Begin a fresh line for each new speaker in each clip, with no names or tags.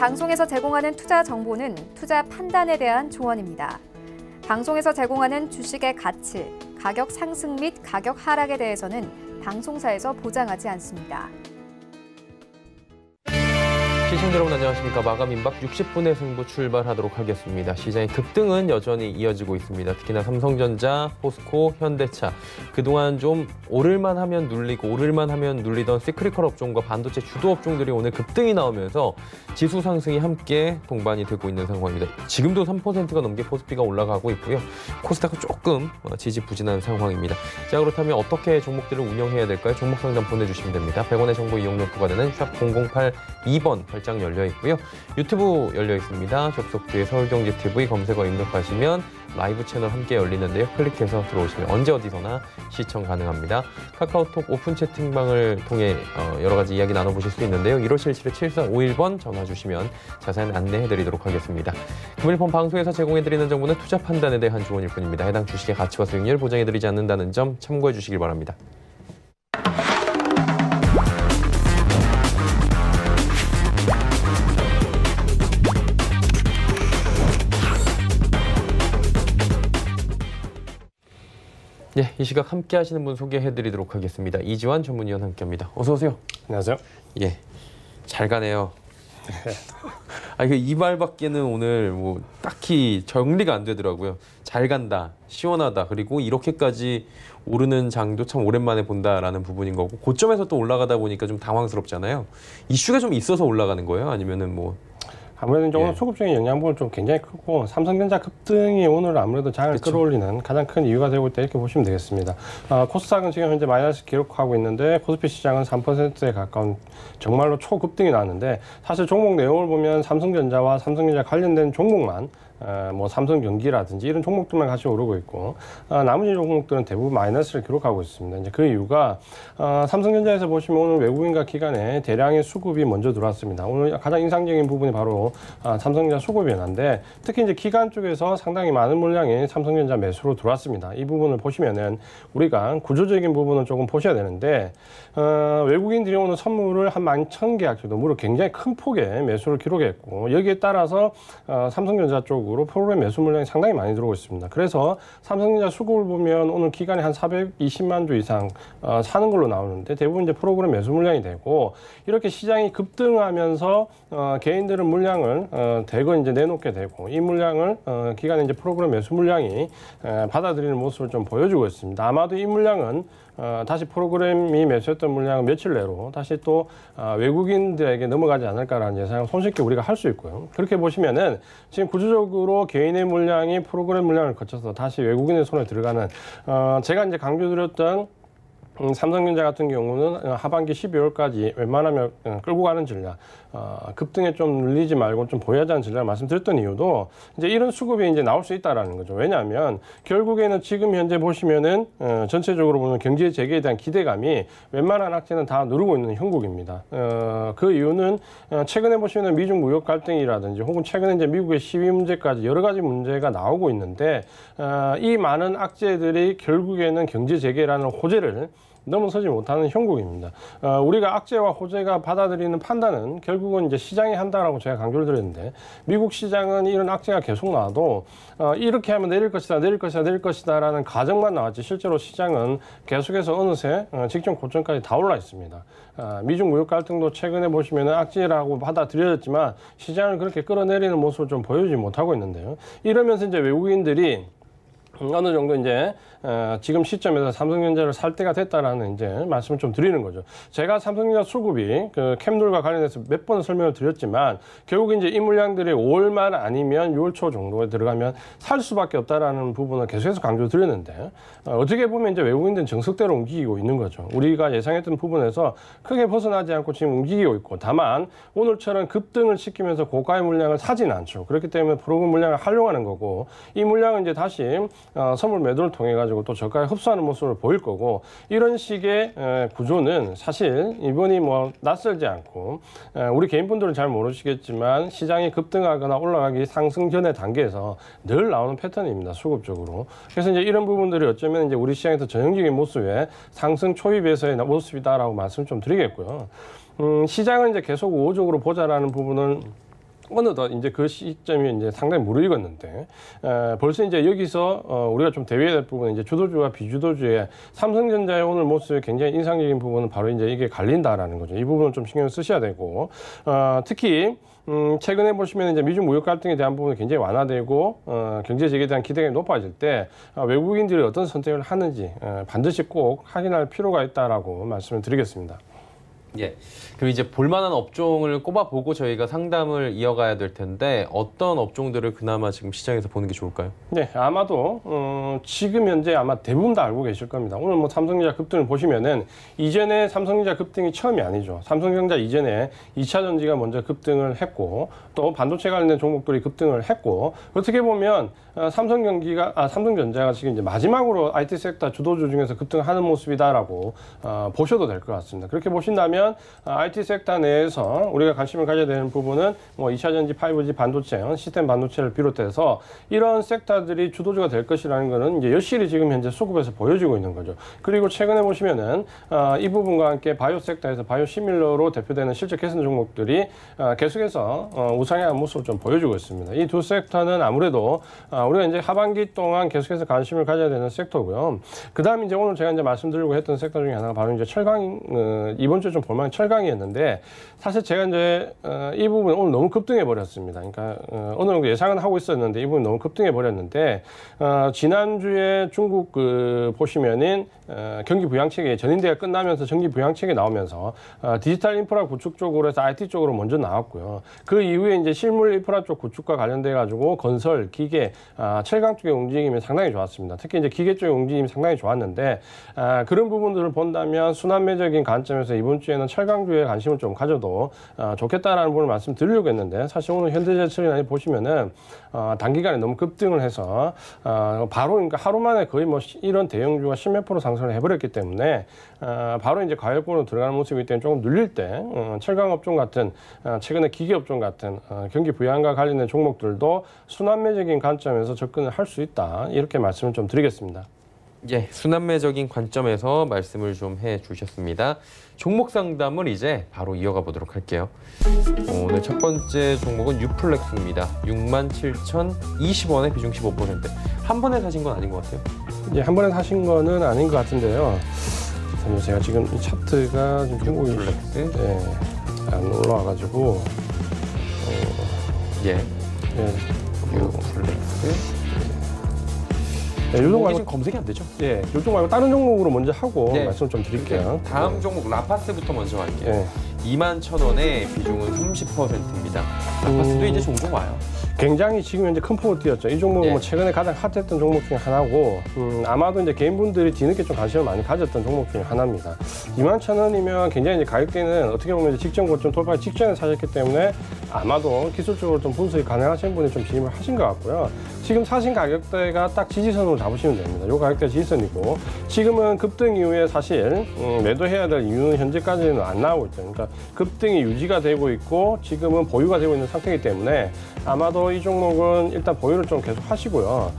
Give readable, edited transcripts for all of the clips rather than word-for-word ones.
방송에서 제공하는 투자 정보는 투자 판단에 대한 조언입니다. 방송에서 제공하는 주식의 가치, 가격 상승 및 가격 하락에 대해서는 방송사에서 보장하지 않습니다.
시청자 여러분 안녕하십니까. 마감 임박 60분의 승부 출발하도록 하겠습니다. 시장의 급등은 여전히 이어지고 있습니다. 특히나 삼성전자, 포스코, 현대차. 그동안 좀 오를만 하면 눌리고 오를만 하면 눌리던 시크릿컬 업종과 반도체 주도 업종들이 오늘 급등이 나오면서 지수 상승이 함께 동반이 되고 있는 상황입니다. 지금도 3%가 넘게 코스피가 올라가고 있고요. 코스닥은 조금 지지부진한 상황입니다. 자, 그렇다면 어떻게 종목들을 운영해야 될까요? 종목 상담 보내주시면 됩니다. 100원의 정보 이용료 부과되는 샵 0082번 발장 열려 있고요. 유튜브 열려 있습니다. 접속 뒤에 서울경제TV 검색어 입력하시면 라이브 채널 함께 열리는데요. 클릭해서 들어오시면 언제 어디서나 시청 가능합니다. 카카오톡 오픈 채팅방을 통해 여러 가지 이야기 나눠보실 수 있는데요. 1577-7451번 전화 주시면 자세한 안내해드리도록 하겠습니다. 금일폰 방송에서 제공해드리는 정보는 투자 판단에 대한 조언일 뿐입니다. 해당 주식의 가치와 수익률 보장해드리지 않는다는 점 참고해 주시길 바랍니다. 예, 이 시각 함께 하시는 분 소개해드리도록 하겠습니다. 이지환 전문위원 함께합니다. 어서 오세요.
안녕하세요.
예, 잘 가네요. 이 말밖에는 오늘 뭐 딱히 정리가 안 되더라고요. 잘 간다, 시원하다, 그리고 이렇게까지 오르는 장도 참 오랜만에 본다라는 부분인 거고, 고점에서 또 올라가다 보니까 좀 당황스럽잖아요. 이슈가 좀 있어서 올라가는 거예요? 아니면은 뭐?
아무래도 이제 오늘 수급적인 영향분은 좀 굉장히 크고, 삼성전자 급등이 오늘 아무래도 장을 끌어올리는 가장 큰 이유가 되고 있다, 이렇게 보시면 되겠습니다. 코스닥은 지금 현재 마이너스 기록하고 있는데, 코스피 시장은 3%에 가까운 정말로 초급등이 나왔는데, 사실 종목 내용을 보면 삼성전자와 삼성전자 관련된 종목만 뭐 삼성전기라든지 이런 종목들만 같이 오르고 있고, 나머지 종목들은 대부분 마이너스를 기록하고 있습니다. 이제 그 이유가 삼성전자에서 보시면 오늘 외국인과 기관에 대량의 수급이 먼저 들어왔습니다. 오늘 가장 인상적인 부분이 바로 삼성전자 수급 변화인데, 특히 이제 기관 쪽에서 상당히 많은 물량이 삼성전자 매수로 들어왔습니다. 이 부분을 보시면은 우리가 구조적인 부분을 조금 보셔야 되는데, 외국인들이 오늘 선물을 한 11,000개 정도, 무려 굉장히 큰 폭의 매수를 기록했고, 여기에 따라서 삼성전자 쪽으로 프로그램 매수 물량이 상당히 많이 들어오고 있습니다. 그래서 삼성전자 수급을 보면 오늘 기간에 한 420만 주 이상 사는 걸로 나오는데, 대부분 이제 프로그램 매수 물량이 되고, 이렇게 시장이 급등하면서 개인들은 물량을 대거 이제 내놓게 되고, 이 물량을 기간에 이제 프로그램 매수 물량이 받아들이는 모습을 좀 보여주고 있습니다. 아마도 이 물량은 다시 프로그램이 매수했던 물량은 며칠 내로 다시 또 외국인들에게 넘어가지 않을까라는 예상을 손쉽게 우리가 할 수 있고요. 그렇게 보시면은 지금 구조적으로 개인의 물량이 프로그램 물량을 거쳐서 다시 외국인의 손에 들어가는, 제가 이제 강조드렸던 삼성전자 같은 경우는 하반기 12월까지 웬만하면 끌고 가는 전략, 급등에 좀 눌리지 말고 좀 보유하자는 전략을 말씀드렸던 이유도 이제 이런 수급이 이제 나올 수 있다라는 거죠. 왜냐하면 결국에는 지금 현재 보시면은 전체적으로 보면 경제 재개에 대한 기대감이 웬만한 악재는 다 누르고 있는 형국입니다. 그 이유는 최근에 보시면은 미중 무역 갈등이라든지 혹은 최근에 이제 미국의 시위 문제까지 여러 가지 문제가 나오고 있는데, 이 많은 악재들이 결국에는 경제 재개라는 호재를 넘어서지 못하는 형국입니다. 우리가 악재와 호재가 받아들이는 판단은 결국은 이제 시장이 한다라고 제가 강조를 드렸는데, 미국 시장은 이런 악재가 계속 나와도 이렇게 하면 내릴 것이다, 내릴 것이다, 내릴 것이다라는 가정만 나왔지, 실제로 시장은 계속해서 어느새 직전 고점까지 다 올라 있습니다. 미중 무역 갈등도 최근에 보시면 악재라고 받아들여졌지만 시장을 그렇게 끌어내리는 모습을 좀 보여주지 못하고 있는데요. 이러면서 이제 외국인들이 어느 정도 이제 지금 시점에서 삼성전자를 살 때가 됐다라는 이제 말씀을 좀 드리는 거죠. 제가 삼성전자 수급이 그 캠돌과 관련해서 몇 번 설명을 드렸지만, 결국 이제 이 물량들이 5월 말 아니면 6월 초 정도에 들어가면 살 수밖에 없다라는 부분을 계속해서 강조드렸는데, 어떻게 보면 이제 외국인들은 정석대로 움직이고 있는 거죠. 우리가 예상했던 부분에서 크게 벗어나지 않고 지금 움직이고 있고, 다만 오늘처럼 급등을 시키면서 고가의 물량을 사지는 않죠. 그렇기 때문에 프로그램 물량을 활용하는 거고, 이 물량은 이제 다시 선물 매도를 통해 가지고 또 저가에 흡수하는 모습을 보일 거고, 이런 식의 구조는 사실 이번이 뭐 낯설지 않고, 우리 개인분들은 잘 모르시겠지만 시장이 급등하거나 올라가기 상승 전의 단계에서 늘 나오는 패턴입니다, 수급적으로. 그래서 이제 이런 부분들이 어쩌면 이제 우리 시장에서 전형적인 모습의 상승 초입에서의 모습이다라고 말씀 좀 드리겠고요. 시장을 이제 계속 우호적으로 보자라는 부분은 어느덧 이제 그 시점이 이제 상당히 무르익었는데 벌써 이제 여기서 우리가 좀 대비해야 될 부분은 이제 주도주와 비주도주의 삼성전자의 오늘 모습의 굉장히 인상적인 부분은 바로 이제 이게 갈린다라는 거죠. 이 부분은 좀 신경을 쓰셔야 되고 특히 최근에 보시면 이제 미중 무역 갈등에 대한 부분이 굉장히 완화되고 경제 재개에 대한 기대가 높아질 때 외국인들이 어떤 선택을 하는지 반드시 꼭 확인할 필요가 있다라고 말씀을 드리겠습니다.
예. 그리고 이제 볼만한 업종을 꼽아보고 저희가 상담을 이어가야 될 텐데 어떤 업종들을 그나마 지금 시장에서 보는 게 좋을까요? 네,
아마도 지금 현재 아마 대부분 다 알고 계실 겁니다. 오늘 뭐 삼성전자 급등을 보시면은 이전에 삼성전자 급등이 처음이 아니죠. 삼성전자 이전에 2차 전지가 먼저 급등을 했고 또 반도체 관련된 종목들이 급등을 했고 어떻게 보면 삼성전자가 지금 이제 마지막으로 IT 섹터 주도주 중에서 급등하는 모습이다라고 보셔도 될 것 같습니다. 그렇게 보신다면 IT 섹터 내에서 우리가 관심을 가져야 되는 부분은 뭐 2차 전지, 5G 반도체, 시스템 반도체를 비롯해서 이런 섹터들이 주도주가 될 것이라는 것은 이제 여실히 지금 현재 수급에서 보여지고 있는 거죠. 그리고 최근에 보시면은 이 부분과 함께 바이오 섹터에서 바이오 시밀러로 대표되는 실적 개선 종목들이 계속해서 우상향한 모습을 좀 보여주고 있습니다. 이 두 섹터는 아무래도 우리가 이제 하반기 동안 계속해서 관심을 가져야 되는 섹터고요. 그다음 이제 오늘 제가 이제 말씀드리고 했던 섹터 중에 하나가 바로 이제 철강, 이번 주에 좀 볼만한 철강이었는데 사실 제가 이제 이 부분 오늘 너무 급등해 버렸습니다. 그러니까 어느 정도 예상은 하고 있었는데 이 부분 너무 급등해 버렸는데 지난주에 중국 보시면은 경기 부양책이 전인대가 끝나면서 경기 부양책이 나오면서 디지털 인프라 구축 쪽으로 해서 IT 쪽으로 먼저 나왔고요. 그 이후에 이제 실물 인프라 쪽 구축과 관련돼 가지고 건설, 기계, 철강 쪽의 움직임이 상당히 좋았습니다. 특히 이제 기계 쪽의 움직임이 상당히 좋았는데 그런 부분들을 본다면 순환매적인 관점에서 이번 주에는 철강주에 관심을 좀 가져도 좋겠다라는 부분을 말씀드리려고 했는데 사실 오늘 현대제철이나 보시면은 단기간에 너무 급등을 해서 바로 그러니까 하루 만에 거의 뭐 이런 대형주가 10몇 % 상승을 해버렸기 때문에 바로 이제 가격권으로 들어가는 모습이기 때문에 조금 눌릴 때 철강업종 같은 최근에 기계업종 같은 경기 부양과 관련된 종목들도 순환매적인 관점에서 접근을 할 수 있다 이렇게 말씀을 좀 드리겠습니다.
예, 순환매적인 관점에서 말씀을 좀 해주셨습니다. 종목 상담을 이제 바로 이어가 보도록 할게요. 오늘 첫 번째 종목은 유플렉스입니다. 67,020원에 비중 15%. 한 번에 사신 건 아닌 것 같아요?
예, 한 번에 사신 거는 아닌 것 같은데요. 제가 지금 이 차트가 좀
유플렉스
안 올라와가지고
유플렉스
요즘
말고 검색이 안 되죠?
예, 요즘 말고 다른 종목으로 먼저 하고 말씀 좀 드릴게요.
다음 종목 라파스부터 먼저 할게요. 21,000원에 비중은 30%입니다. 라파스도 이제 종종 와요.
굉장히 지금 현재 큰 폭을 띄었죠. 이 종목은 뭐 최근에 가장 핫했던 종목 중에 하나고 아마도 이제 개인분들이 뒤늦게 좀 관심을 많이 가졌던 종목 중에 하나입니다. 21,000원이면 굉장히 이제 가격대는 어떻게 보면 이제 직전 고점 돌파 직전에 사셨기 때문에 아마도 기술적으로 좀 분석이 가능하신 분이 좀 진입을 하신 것 같고요. 지금 사신 가격대가 딱 지지선으로 잡으시면 됩니다. 이 가격대가 지지선이고 지금은 급등 이후에 사실 매도해야 될 이유는 현재까지는 안 나오고 있죠. 그러니까 급등이 유지가 되고 있고 지금은 보유가 되고 있는 상태이기 때문에 아마도 이 종목은 일단 보유를 좀 계속 하시고요.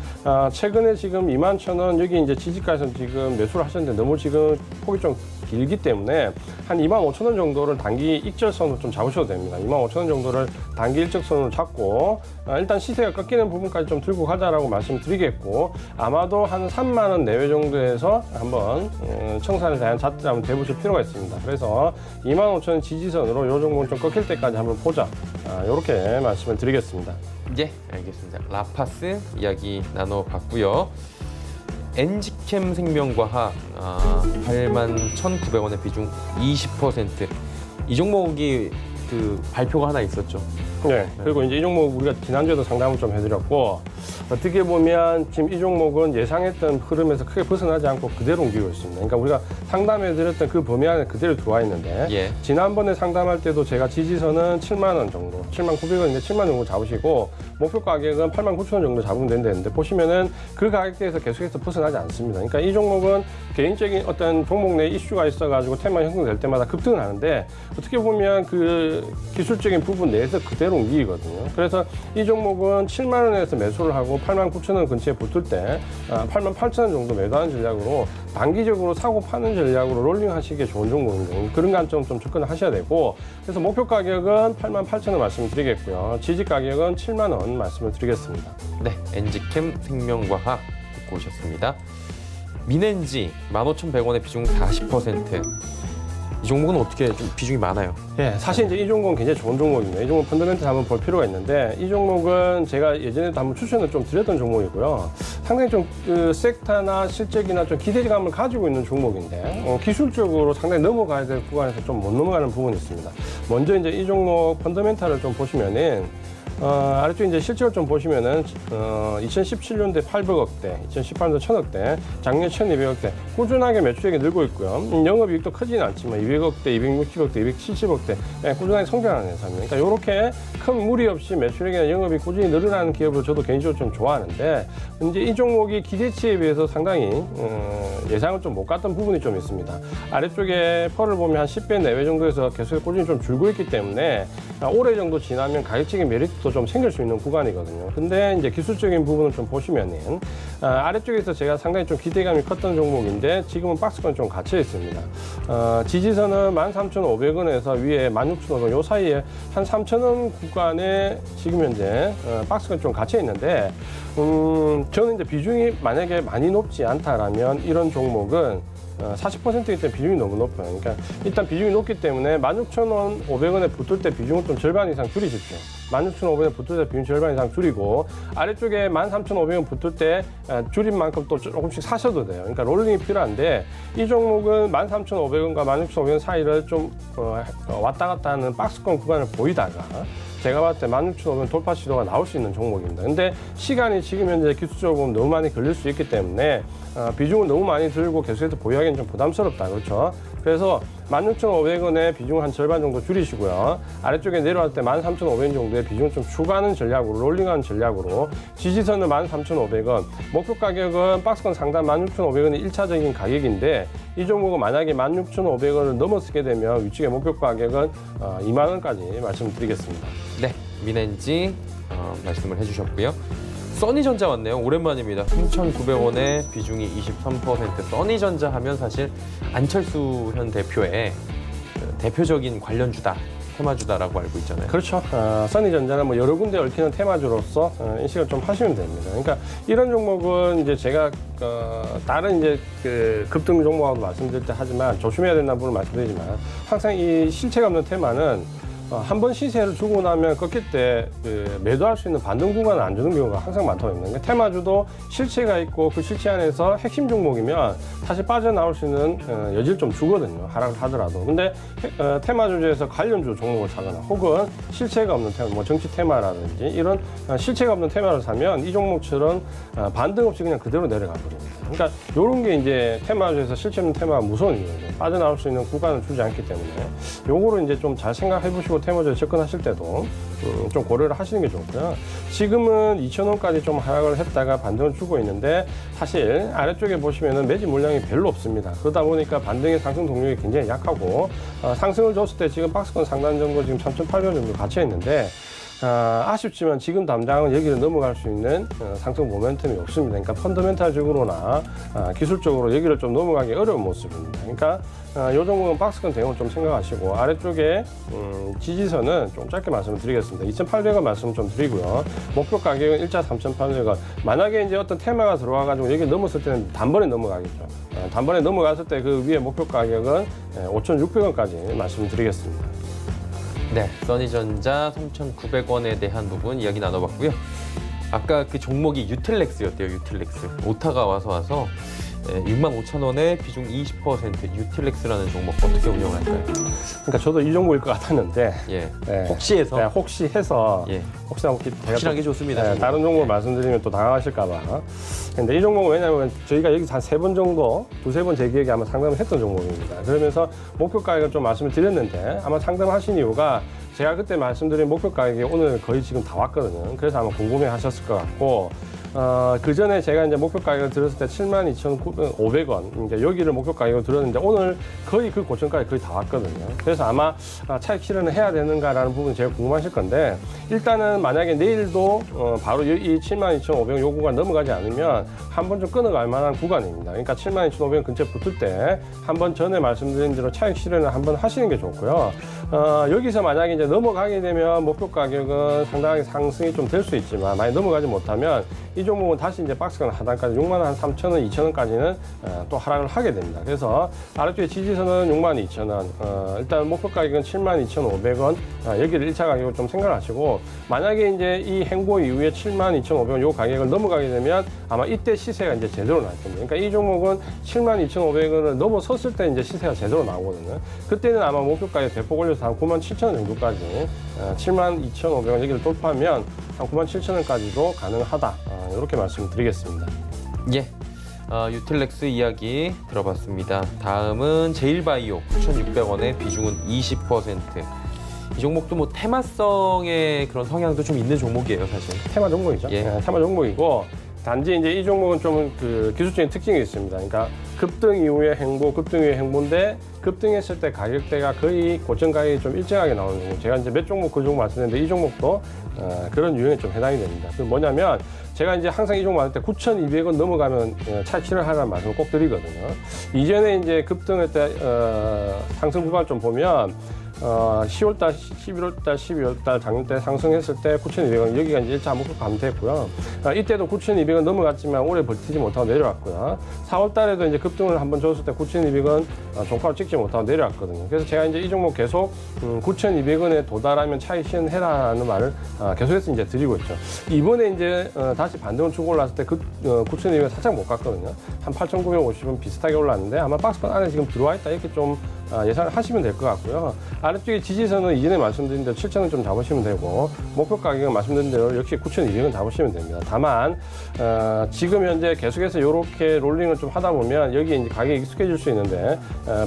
최근에 지금 21,000원 여기 이제 지지가에서 지금 매수를 하셨는데 너무 지금 폭이 좀 길기 때문에 한 25,000원 정도를 단기 익절선으로 좀 잡으셔도 됩니다. 25,000원 정도를 단기 일적선으로 잡고 일단 시세가 꺾이는 부분까지 좀 들고 가자라고 말씀드리겠고 아마도 한 3만 원 내외 정도에서 한번 청산을 다한 자체를 한번 대보실 필요가 있습니다. 그래서 25,000원 지지선으로 이 종목은 좀 꺾일 때까지 한번 보자 이렇게 말씀을 드리겠습니다.
예, 알겠습니다. 라파스 이야기 나눠봤고요. 엔지캠 생명과학 81,900원의 비중 20%. 이 종목이 그 발표가 하나 있었죠.
네. 그리고 이제 이 종목 우리가 지난주에도 상담을 좀 해드렸고 어떻게 보면 지금 이 종목은 예상했던 흐름에서 크게 벗어나지 않고 그대로 옮기고 있습니다. 그러니까 우리가 상담해드렸던 그 범위 안에 그대로 들어와 있는데 지난번에 상담할 때도 제가 지지선은 7만 원 정도, 7,900원인데 7만 원 정도 잡으시고 목표 가격은 89,000원 정도 잡으면 된다는데 보시면은 그 가격대에서 계속해서 벗어나지 않습니다. 그러니까 이 종목은 개인적인 어떤 종목 내 이슈가 있어가지고 테마가 형성될 때마다 급등을 하는데 어떻게 보면 그 기술적인 부분 내에서 그대로 옮기거든요. 그래서 이 종목은 7만 원에서 매수를 하고 89,000원 근처에 붙을 때 88,000원 정도 매도하는 전략으로 단기적으로 사고 파는 전략으로 롤링 하시기에 좋은 종목인데 그런 관점 좀 접근을 하셔야 되고 그래서 목표 가격은 88,000원 말씀드리겠고요. 지지 가격은 7만 원 말씀을 드리겠습니다.
네, 엔지캠 생명과학 듣고 오셨습니다. 민엔지 15,100원에 비중 40%. 이 종목은 어떻게 좀 비중이 많아요?
예, 사실 이제 이 종목은 굉장히 좋은 종목입니다. 이 종목 펀더멘트 한번 볼 필요가 있는데 이 종목은 제가 예전에도 한번 추천을 좀 드렸던 종목이고요. 상당히 좀 그 섹터나 실적이나 좀 기대감을 가지고 있는 종목인데 기술적으로 상당히 넘어가야 될 구간에서 좀 못 넘어가는 부분이 있습니다. 먼저 이제 이 종목 펀더멘탈을 좀 보시면은 아래쪽 이제 실적을 좀 보시면은 2017년도에 800억대, 2018년도 1000억대, 작년 1200억대 꾸준하게 매출액이 늘고 있고요. 영업이익도 크지는 않지만 200억대, 260억대, 270억대 꾸준하게 성장하는 회사입니다. 그러니까 이렇게 큰 무리 없이 매출액이나 영업이 꾸준히 늘어나는 기업을 저도 개인적으로 좀 좋아하는데 이제 이 종목이 기대치에 비해서 상당히 예상을 좀 못 갔던 부분이 좀 있습니다. 아래쪽에 펄을 보면 한 10배 내외 정도에서 계속 꾸준히 좀 줄고 있기 때문에 올해 정도 지나면 가격적인 메리트도 좀 생길 수 있는 구간이거든요. 근데 이제 기술적인 부분을 좀 보시면은 아래쪽에서 제가 상당히 좀 기대감이 컸던 종목인데 지금은 박스권 좀 갇혀 있습니다. 지지선은 13,500원에서 위에 16,500원 요 사이에 한 3,000원 구간에 지금 현재 박스권 좀 갇혀 있는데 저는 이제 비중이 만약에 많이 높지 않다라면 이런 종목은 40%이기 때문에 비중이 너무 높아요. 그러니까 일단 비중이 높기 때문에 16,500원에 붙을 때 비중은 좀 절반 이상 줄이십시오. 16,500원 붙을 때 비중 절반 이상 줄이고 아래쪽에 13,500원 붙을 때 줄인 만큼 또 조금씩 사셔도 돼요. 그러니까 롤링이 필요한데 이 종목은 13,500원과 16,500원 사이를 좀 왔다 갔다 하는 박스권 구간을 보이다가 제가 봤을 때 16,500원 돌파 시도가 나올 수 있는 종목입니다. 근데 시간이 지금 현재 기술적으로 보면 너무 많이 걸릴 수 있기 때문에 비중을 너무 많이 들고 계속해서 보유하기는 좀 부담스럽다. 그렇죠? 그래서 16,500원에 비중을 한 절반 정도 줄이시고요. 아래쪽에 내려갈 때 13,500원 정도의 비중을 좀 추가하는 전략으로 롤링하는 전략으로 지지선은 13,500원 목표 가격은 박스권 상단 16,500원이 1차적인 가격인데 이 종목은 만약에 16,500원을 넘어서게 되면 위쪽의 목표 가격은 2만 원까지 말씀드리겠습니다.
네, 민엔지 말씀을 해주셨고요. 써니전자 왔네요. 오랜만입니다. 3,900원에 비중이 23%. 써니전자 하면 사실 안철수 현 대표의 대표적인 관련주다, 테마주다라고 알고 있잖아요.
그렇죠. 써니전자는 뭐 여러 군데 얽히는 테마주로서 인식을 좀 하시면 됩니다. 그러니까 이런 종목은 이제 제가 다른 이제 그 급등 종목하고도 말씀드릴 때 하지만 조심해야 된다는 부분을 말씀드리지만 항상 이 실체가 없는 테마는 한 번 시세를 주고 나면 꺾일 때 매도할 수 있는 반등 구간을 안 주는 경우가 항상 많다고 합니다. 테마주도 실체가 있고 그 실체 안에서 핵심 종목이면 사실 빠져나올 수 있는 여지를 좀 주거든요. 하락을 하더라도. 근데 테마주에서 관련주 종목을 사거나 혹은 실체가 없는 테마, 뭐 정치 테마라든지 이런 실체가 없는 테마를 사면 이 종목처럼 반등 없이 그냥 그대로 내려가 버립니다. 그러니까 이런 게 이제 테마주에서 실체 없는 테마가 무서운 이유죠. 빠져나올 수 있는 구간을 주지 않기 때문에 요거를 이제 좀 잘 생각해 보시고 테마주에 접근하실 때도 좀 고려를 하시는 게 좋고요. 지금은 2,000원까지 좀 하락을 했다가 반등을 주고 있는데 사실 아래쪽에 보시면은 매집 물량이 별로 없습니다. 그러다 보니까 반등의 상승 동력이 굉장히 약하고 상승을 줬을 때 지금 박스권 상단 정도 지금 3,800원 정도 갇혀 있는데 아쉽지만 지금 당장은 여기를 넘어갈 수 있는 상승 모멘텀이 없습니다. 그러니까 펀더멘탈적으로나 기술적으로 여기를 좀 넘어가기 어려운 모습입니다. 그러니까 이 종목은 박스권 대응을 좀 생각하시고 아래쪽에 지지선은 좀 짧게 말씀을 드리겠습니다. 2,800원 말씀 좀 드리고요. 목표 가격은 일자 3,800원. 만약에 이제 어떤 테마가 들어와가지고 여기 넘었을 때는 단번에 넘어가겠죠. 단번에 넘어갔을 때 그 위에 목표 가격은 5,600원까지 말씀드리겠습니다.
네, 써니전자 3,900원에 대한 부분 이야기 나눠봤고요. 아까 그 종목이 유틸렉스였대요. 유틸렉스. 오타가 와서 65,000원에 비중 20% 유틸렉스라는 종목 어떻게 운영할까요?
그러니까 저도 이 종목일 것 같았는데
예.
네.
혹시 해서
혹시 해서
예.
확실하게
좋습니다.
네, 다른 종목을 말씀드리면 또 당황하실까 봐. 근데 이 종목은 왜냐하면 저희가 여기서 한 3번 정도, 2-3번 제 기억에 아마 상담을 했던 종목입니다. 그러면서 목표 가격을 좀 말씀을 드렸는데 아마 상담하신 이유가 제가 그때 말씀드린 목표 가격이 오늘 거의 지금 다 왔거든요. 그래서 아마 궁금해 하셨을 것 같고 그 전에 제가 이제 목표 가격을 들었을 때 72,500원. 이제 여기를 목표 가격으로 들었는데 오늘 거의 그 고점까지 거의 다 왔거든요. 그래서 아마 차익 실현을 해야 되는가라는 부분이 제일 궁금하실 건데 일단은 만약에 내일도 바로 이 72,500원 요 구간 넘어가지 않으면 한 번 좀 끊어갈 만한 구간입니다. 그러니까 72,500원 근처에 붙을 때 한 번 전에 말씀드린 대로 차익 실현을 한번 하시는 게 좋고요. 여기서 만약에 이제 넘어가게 되면 목표 가격은 상당하게 상승이 좀 될 수 있지만 많이 넘어가지 못하면 이 종목은 다시 이제 박스권 하단까지 63,000원, 2,000원까지는 또 하락을 하게 됩니다. 그래서 아래쪽에 지지선은 62,000원, 일단 목표 가격은 72,500원, 여기를 1차 가격으로 좀 생각하시고 만약에 이제 이 행보 이후에 72,500원 요 가격을 넘어가게 되면 아마 이때 시세가 이제 제대로 날 겁니다. 그러니까 이 종목은 72,500원을 넘어섰을 때 이제 시세가 제대로 나오거든요. 그때는 아마 목표 가격 대폭 올려서 한 97,000원 정도까지 72,500원 여기를 돌파하면 한 97,000원까지도 가능하다. 이렇게 말씀드리겠습니다.
예, 유틸렉스 이야기 들어봤습니다. 다음은 제일바이오 9,600원에 비중은 20%. 이 종목도 뭐 테마성의 그런 성향도 좀 있는 종목이에요, 사실.
테마 종목이죠.
예.
테마 종목이고 단지 이제 이 종목은 좀 그 기술적인 특징이 있습니다. 그러니까 급등 이후의 행보, 급등 이후의 행보인데 급등했을 때 가격대가 거의 고점 가격이 좀 일정하게 나오는 종목. 제가 이제 몇 종목 그 종목 말씀드렸는데 이 종목도 그런 유형에 좀 해당이 됩니다. 그 뭐냐면 제가 이제 항상 이 종목 말할 때 9,200원 넘어가면 차익 실현하라는 말씀을 꼭 드리거든요. 이전에 이제 급등할 때 상승 구간 좀 보면 10월달, 11월달, 12월달 작년 때 상승했을 때 9,200원 여기가 이제 1차 목표 감퇴했고요. 이때도 9,200원 넘어갔지만 오래 버티지 못하고 내려왔고요. 4월달에도 이제 급등을 한번 줬을 때 9,200원 종가를 찍지 못하고 내려왔거든요. 그래서 제가 이제 이 종목 계속 9,200원에 도달하면 차익 실현해라는 말을 계속해서 이제 드리고 있죠. 이번에 이제 다시 반등을 주고 올랐을 때 그 9,200원 살짝 못 갔거든요. 한 8,950원 비슷하게 올랐는데 아마 박스권 안에 지금 들어와 있다 이렇게 좀 예상을 하시면 될 것 같고요. 아래쪽에 지지선은 이전에 말씀드린 대로 7,000원 좀 잡으시면 되고 목표 가격은 말씀드린 대로 역시 9,200원 잡으시면 됩니다. 다만 지금 현재 계속해서 이렇게 롤링을 좀 하다 보면 여기에 이제 가격이 익숙해질 수 있는데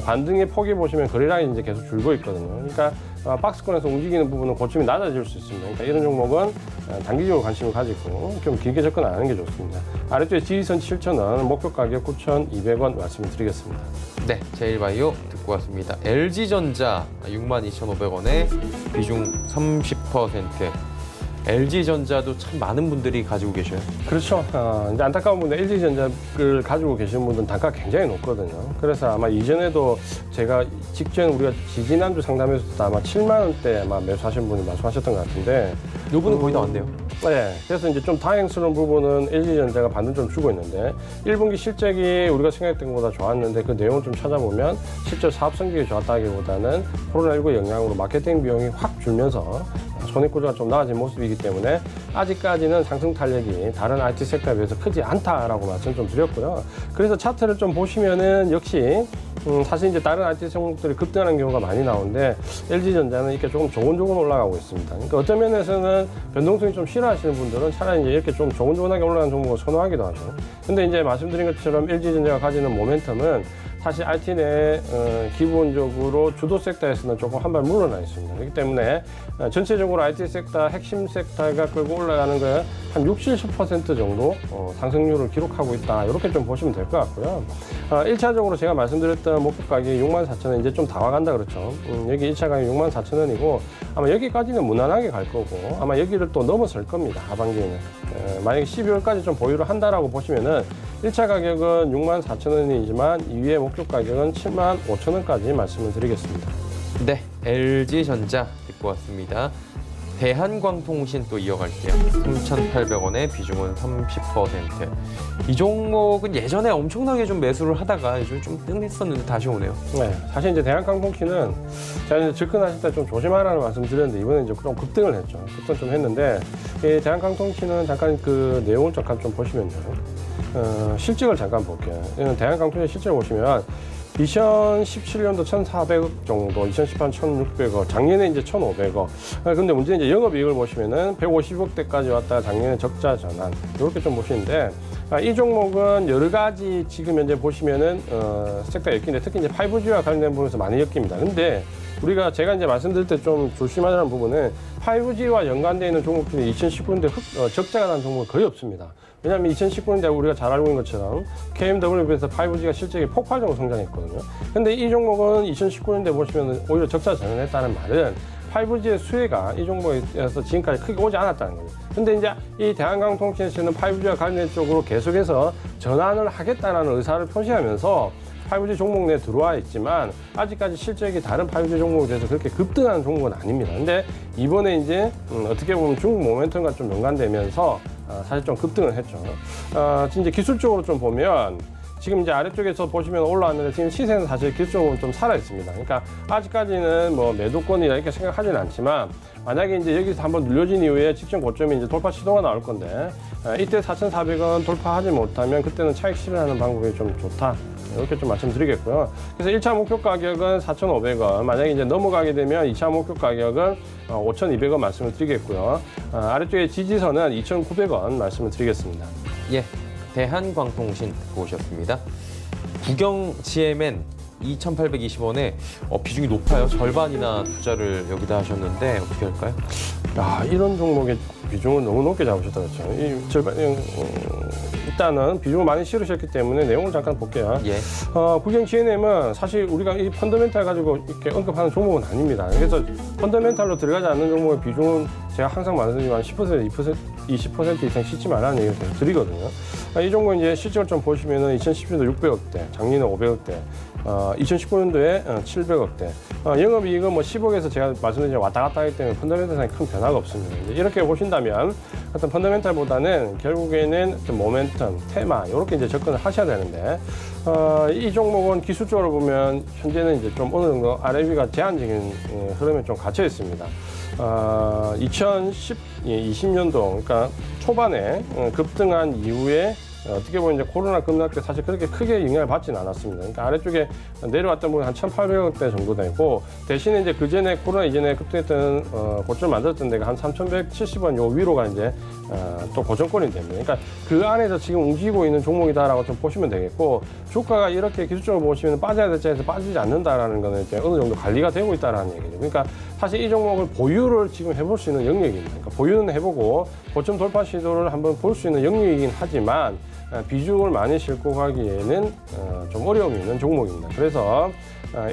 반등의 폭이 보시면 거래량이 이제 계속 줄고 있거든요. 그러니까 박스권에서 움직이는 부분은 고점이 낮아질 수 있습니다. 그러니까 이런 종목은 단기적으로 관심을 가지고 좀 길게 접근 안 하는 게 좋습니다. 아래쪽에 지지선 7,000원, 목표 가격 9,200원 말씀을 드리겠습니다.
네, 제일바이오 듣고 왔습니다. LG전자 62,500원에 비중 30%. LG전자도 참 많은 분들이 가지고 계셔요.
그렇죠. 이제 안타까운 분들 LG전자를 가지고 계시는 분들은 단가가 굉장히 높거든요. 그래서 아마 이전에도 제가 직전 우리가 지지난주 상담에서도 아마 7만 원대 아마 매수하신 분이 말씀하셨던 것 같은데
요분은 거의 다 왔네요.
네. 그래서 이제 좀 다행스러운 부분은 LG전자가 반등 좀 주고 있는데 1분기 실적이 우리가 생각했던 것보다 좋았는데 그 내용을 좀 찾아보면 실제 사업 성격이 좋았다기보다는 코로나19 영향으로 마케팅 비용이 확 줄면서 손익구조가 좀 나아진 모습이기 때문에 아직까지는 상승 탄력이 다른 IT 섹터에 비해서 크지 않다라고 말씀 좀 드렸고요. 그래서 차트를 좀 보시면은 역시 사실 이제 다른 IT 종목들이 급등하는 경우가 많이 나오는데 LG전자는 이렇게 조금 조근조근 올라가고 있습니다. 그러니까 어떤 면에서는 변동성이 좀 싫어하시는 분들은 차라리 이제 이렇게 좀 조근조근하게 올라가는 종목을 선호하기도 하죠. 근데 이제 말씀드린 것처럼 LG전자가 가지는 모멘텀은 사실 IT 내 기본적으로 주도 섹터에서는 조금 한 발 물러나 있습니다. 그렇기 때문에 전체적으로 IT 섹터, 핵심 섹터가 끌고 올라가는 거에 한 60~70% 정도 상승률을 기록하고 있다. 이렇게 좀 보시면 될 것 같고요. 1차적으로 제가 말씀드렸던 목표 가격이 64,000원 이제 좀 다가간다 그렇죠. 여기 1차 가격이 64,000원이고 아마 여기까지는 무난하게 갈 거고 아마 여기를 또 넘어설 겁니다. 하반기에는. 만약에 12월까지 좀 보유를 한다라고 보시면은 1차 가격은 64,000원이지만 이후에 목표 가격은 75,000원까지 말씀을 드리겠습니다.
네, LG전자 듣고 왔습니다. 대한광통신 또 이어갈게요. 3,800원에 비중은 30%. 이 종목은 예전에 엄청나게 좀 매수를 하다가 요즘 좀 뜬했었는데 다시 오네요.
네, 사실 이제 대한광통신은 제가 이제 접근하실 때 좀 조심하라는 말씀 드렸는데 이번에 이제 좀 급등을 했죠. 급등 좀 했는데 이 대한광통신은 잠깐 그 내용을 잠깐 좀 보시면요. 실적을 잠깐 볼게요. 대한광통신 실적을 보시면 2017년도 1,400억 정도, 2018년 1,600억, 작년에 이제 1,500억. 근데 문제는 이제 영업이익을 보시면은 150억대까지 왔다가 작년에 적자 전환. 이렇게 좀 보시는데 이 종목은 여러 가지 지금 현재 보시면은 섹터가 엮이는데 특히 이제 5G와 관련된 부분에서 많이 엮입니다. 근데 우리가 제가 이제 말씀드릴 때 좀 조심하자는 부분은 5G와 연관되어 있는 종목 중에 2019년도에 적자가 난 종목은 거의 없습니다. 왜냐하면 2019년도에 우리가 잘 알고 있는 것처럼 KMW에서 5G가 실적이 폭발적으로 성장했거든요. 근데 이 종목은 2019년도에 보시면 오히려 적자 전환했다는 말은 5G의 수혜가 이 종목에서 지금까지 크게 오지 않았다는 거죠. 근데 이제 이 대한강통신에서는 5G와 관련 쪽으로 계속해서 전환을 하겠다는 의사를 표시하면서 5G 종목 내에 들어와 있지만 아직까지 실적이 다른 5G 종목에 대해서 그렇게 급등하는 종목은 아닙니다. 근데 이번에 이제 어떻게 보면 중국 모멘텀과 좀 연관되면서 사실 좀 급등을 했죠. 이제 기술적으로 좀 보면 지금 이제 아래쪽에서 보시면 올라왔는데 지금 시세는 사실 기술적으로 좀 살아 있습니다. 그러니까 아직까지는 뭐 매도권이라 이렇게 생각하지는 않지만 만약에 이제 여기서 한번 눌려진 이후에 직전 고점이 이제 돌파 시도가 나올 건데 이때 4,400원 돌파하지 못하면 그때는 차익 실현하는 방법이 좀 좋다. 이렇게 좀 말씀드리겠고요. 그래서 1차 목표 가격은 4,500원. 만약에 이제 넘어가게 되면 2차 목표 가격은 5,200원 말씀을 드리겠고요. 아래쪽에 지지선은 2,900원 말씀을 드리겠습니다.
예, 대한광통신 듣고 오셨습니다. 국영 GMN 2,820원에 비중이 높아요. 절반이나 투자를 여기다 하셨는데 어떻게 할까요?
야, 이런 종목의 비중을 너무 높게 잡으셨다 그렇죠. 이 절반 일단은 비중을 많이 실으셨기 때문에 내용을 잠깐 볼게요.
예.
국영 GNM은 사실 우리가 이 펀더멘탈 가지고 이렇게 언급하는 종목은 아닙니다. 그래서 펀더멘탈로 들어가지 않는 종목의 비중은 제가 항상 말씀드리지만 10%, 20% 이상 씻지 말라는 얘기를 계속 드리거든요. 이 종목은 이제 실적을 좀 보시면은 2010년도 600억대, 작년에 500억대, 2019년도에 700억대. 영업이익은 뭐 10억에서 제가 말씀드린 왔다 갔다 하기 때문에 펀더멘탈상에 큰 변화가 없습니다. 이렇게 보신다면 어떤 펀더멘탈보다는 결국에는 어떤 모멘텀, 테마 이렇게 이제 접근을 하셔야 되는데 이 종목은 기술적으로 보면 현재는 이제 좀 어느 정도 RAB가 제한적인 흐름에 좀 갇혀 있습니다. 2020년도 그러니까 초반에 급등한 이후에 어떻게 보면 이제 코로나 급락 때 사실 그렇게 크게 영향을 받지는 않았습니다. 그러니까 아래쪽에 내려왔던 부분이 한 1,800억대 정도 되고 대신에 이제 그 전에 코로나 이전에 급등했던 고점을 만들었던 데가 한 3,170원 요 위로가 이제 또 고정권이 됩니다. 그러니까 그 안에서 지금 움직이고 있는 종목이다라고 좀 보시면 되겠고 주가가 이렇게 기술적으로 보시면 빠져야 될 자리에서 빠지지 않는다라는 거는 이제 어느 정도 관리가 되고 있다라는 얘기죠. 그러니까 사실 이 종목을 보유를 지금 해볼 수 있는 영역입니다. 그러니까 보유는 해보고 고점 돌파 시도를 한번 볼 수 있는 영역이긴 하지만 비중을 많이 싣고 가기에는 좀 어려움이 있는 종목입니다. 그래서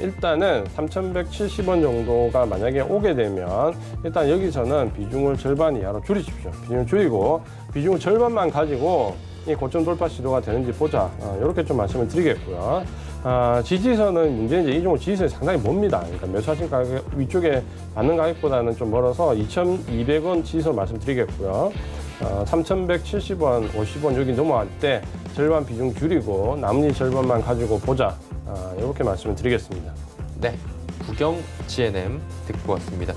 일단은 3,170원 정도가 만약에 오게 되면 일단 여기서는 비중을 절반 이하로 줄이십시오. 비중을 줄이고 비중을 절반만 가지고 이 고점 돌파 시도가 되는지 보자. 이렇게 좀 말씀을 드리겠고요. 지지선은 문제는 이제 이 종목 지지선이 상당히 멉니다. 그러니까 매수하신 가격 위쪽에 받는 가격보다는 좀 멀어서 2,200원 지지선 말씀드리겠고요. 3,170원, 50원 여기 넘어갈 때 절반 비중 줄이고 나머지 절반만 가지고 보자. 이렇게 말씀을 드리겠습니다.
네, 국영 GNM 듣고 왔습니다.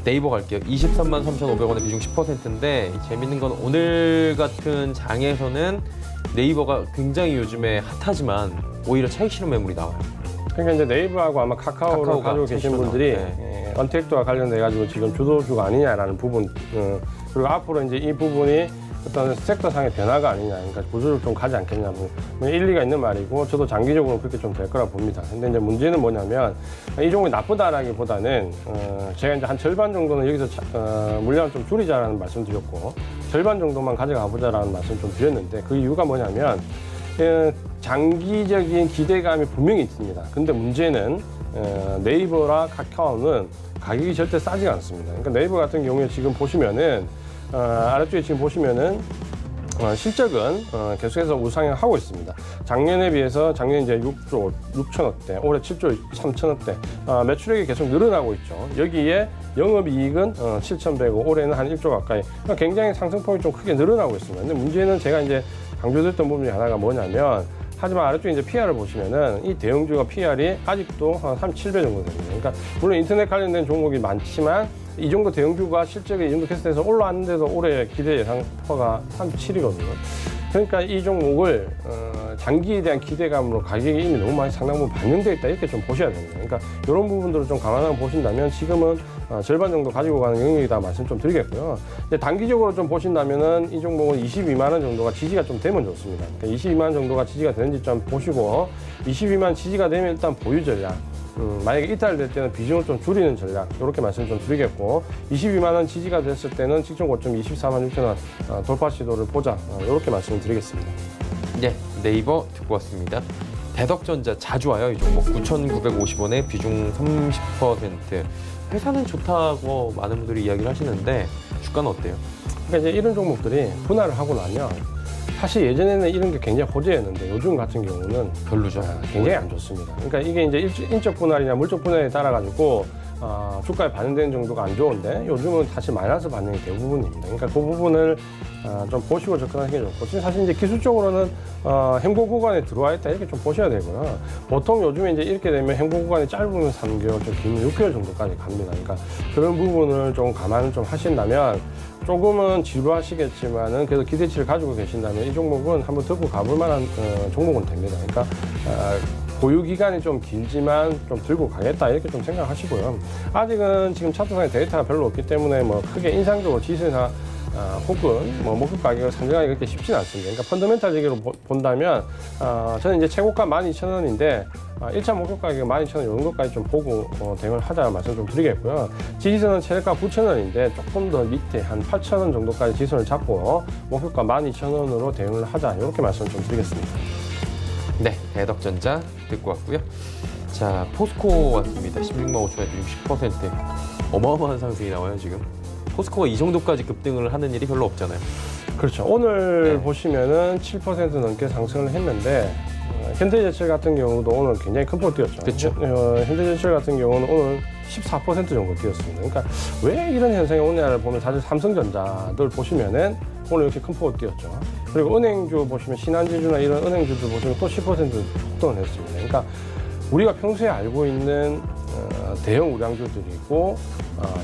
네이버 갈게요. 23만 3,500원에 비중 10%인데 재밌는 건 오늘 같은 장에서는 네이버가 굉장히 요즘에 핫하지만 오히려 차익 실현 매물이 나와요.
그러니까 이제 네이버하고 아마 카카오를 가지고 계신 분들이 언택트와 관련돼 가지고 지금 주도주가 아니냐라는 부분 그리고 앞으로 이제 이 부분이 어떤 섹터상의 변화가 아니냐, 그러니까 구조를 좀 가지 않겠냐, 뭐 일리가 있는 말이고 저도 장기적으로 그렇게 좀 될 거라 봅니다. 근데 이제 문제는 뭐냐면 이 종목이 나쁘다라기보다는 제가 이제 한 절반 정도는 여기서 물량을 좀 줄이자라는 말씀드렸고 절반 정도만 가져가 보자라는 말씀 좀 드렸는데 그 이유가 뭐냐면 장기적인 기대감이 분명히 있습니다. 근데 문제는 네이버나 카카오는 가격이 절대 싸지가 않습니다. 그러니까 네이버 같은 경우에 지금 보시면은 아래쪽에 지금 보시면은 실적은 계속해서 우상향하고 있습니다. 작년에 비해서 작년 이제 6조 6천억대, 올해 7조 3천억대 매출액이 계속 늘어나고 있죠. 여기에 영업이익은 7,100억, 올해는 한 1조 가까이. 그러니까 굉장히 상승폭이 좀 크게 늘어나고 있습니다. 근데 문제는 제가 이제 강조드렸던 부분이 하나가 뭐냐면 하지만 아래쪽에 이제 PR을 보시면은 이 대형주가 PR이 아직도 한 37배 정도 됩니다. 그러니까 물론 인터넷 관련된 종목이 많지만 이 정도 대형주가 실적이 이 정도 캐스트에서 올라왔는데도 올해 기대 예상 퍼가 37이거든요. 그러니까 이 종목을 장기에 대한 기대감으로 가격이 이미 너무 많이 상당 부분 반영되어 있다 이렇게 좀 보셔야 됩니다. 그러니까 이런 부분들을 좀 감안하고 보신다면 지금은 절반 정도 가지고 가는 영역이다 말씀 좀 드리겠고요. 이제 단기적으로 좀 보신다면은 이 종목은 22만 원 정도가 지지가 좀 되면 좋습니다. 그러니까 22만 원 정도가 지지가 되는지 좀 보시고 22만 원 지지가 되면 일단 보유 전략. 만약에 이탈될 때는 비중을 좀 줄이는 전략 이렇게 말씀 좀 드리겠고 22만 원 지지가 됐을 때는 직전 고점 24만 6천 원 돌파 시도를 보자 이렇게 말씀을 드리겠습니다.
네, 네이버 듣고 왔습니다. 대덕전자 자주 와요. 이 종목 9,950원에 비중 30%. 회사는 좋다고 많은 분들이 이야기를 하시는데 주가는 어때요?
그러니까 이제 이런 종목들이 분할을 하고 나면 사실 예전에는 이런 게 굉장히 호재였는데 요즘 같은 경우는
별로죠.
굉장히 안 좋습니다. 그러니까 이게 이제 인적 분할이나 물적 분할에 따라 가지고 주가에 반영되는 정도가 안 좋은데 요즘은 사실 마이너스 반영이 대부분입니다. 그러니까 그 부분을 좀 보시고 접근하는 게 좋고 지금 사실 이제 기술적으로는 행보 구간에 들어와 있다 이렇게 좀 보셔야 되고요. 보통 요즘에 이제 이렇게 되면 행보 구간이 짧으면 3개월, 좀 길면 6개월 정도까지 갑니다. 그러니까 그런 부분을 좀 감안을 좀 하신다면 조금은 지루하시겠지만은 그래도 기대치를 가지고 계신다면 이 종목은 한번 들고 가볼 만한 종목은 됩니다. 그러니까 보유 기간이 좀 길지만 좀 들고 가겠다 이렇게 좀 생각하시고요. 아직은 지금 차트상에 데이터가 별로 없기 때문에 뭐 크게 인상적으로 지수나 혹은 뭐 목표 가격을 산정하기 그렇게 쉽지는 않습니다. 그러니까 펀더멘탈적으로 본다면 저는 이제 최고가 12,000원인데 1차 목표 가격 12,000원 이런 것까지 좀 보고 대응을 하자 말씀 좀 드리겠고요. 지지선은 최저가 9,000원인데 조금 더 밑에 한 8,000원 정도까지 지지선을 잡고 목표가 12,000원으로 대응을 하자 이렇게 말씀 좀 드리겠습니다.
네, 대덕전자 듣고 왔고요. 자, 포스코 왔습니다. 16만 5천원에 60%. 어마어마한 상승이 나와요, 지금. 포스코가 이 정도까지 급등을 하는 일이 별로 없잖아요.
그렇죠. 오늘
네.
보시면은 7% 넘게 상승을 했는데 현대제철 같은 경우도 오늘 굉장히 큰 폭 뛰었죠.
그렇죠.
현대제철 같은 경우는 오늘 14% 정도 뛰었습니다. 그러니까 왜 이런 현상이 오냐를 보면 사실 삼성전자들 보시면은 오늘 역시 큰 폭을 뛰었죠. 그리고 은행주 보시면 신한지주나 이런 은행주들 보시면 또 10% 폭등을 했습니다. 그러니까 우리가 평소에 알고 있는 대형 우량주들이고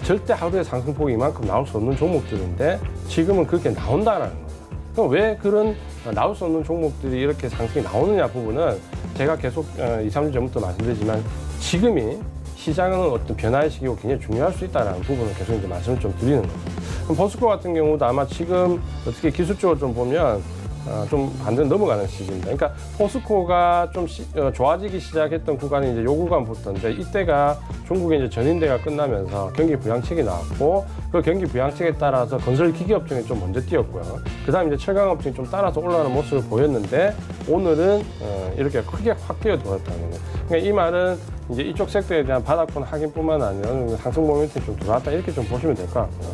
절대 하루에 상승폭이 이만큼 나올 수 없는 종목들인데 지금은 그렇게 나온다라는 거예요. 그럼 왜 그런 나올 수 없는 종목들이 이렇게 상승이 나오느냐 부분은 제가 계속 2, 3주 전부터 말씀드리지만 지금이 시장은 어떤 변화의 시기고 굉장히 중요할 수 있다는 부분을 계속 이제 말씀을 좀 드리는 거죠. 그럼 포스코 같은 경우도 아마 지금 어떻게 기술적으로 좀 보면 좀 반대로 넘어가는 시기입니다. 그러니까 포스코가 좀 좋아지기 시작했던 구간이 이제 요 구간부터인데 이때가 중국의 이제 전인대가 끝나면서 경기 부양책이 나왔고 그 경기 부양책에 따라서 건설 기계 업종이 좀 먼저 뛰었고요. 그다음에 이제 철강 업종이 좀 따라서 올라가는 모습을 보였는데 오늘은 이렇게 크게 확 뛰어들었다는 거예요. 그러니까 이 말은 이제 이쪽 섹터에 대한 바닥권 확인뿐만 아니라 상승 모멘텀이 좀 들어왔다 이렇게 좀 보시면 될 것 같고요.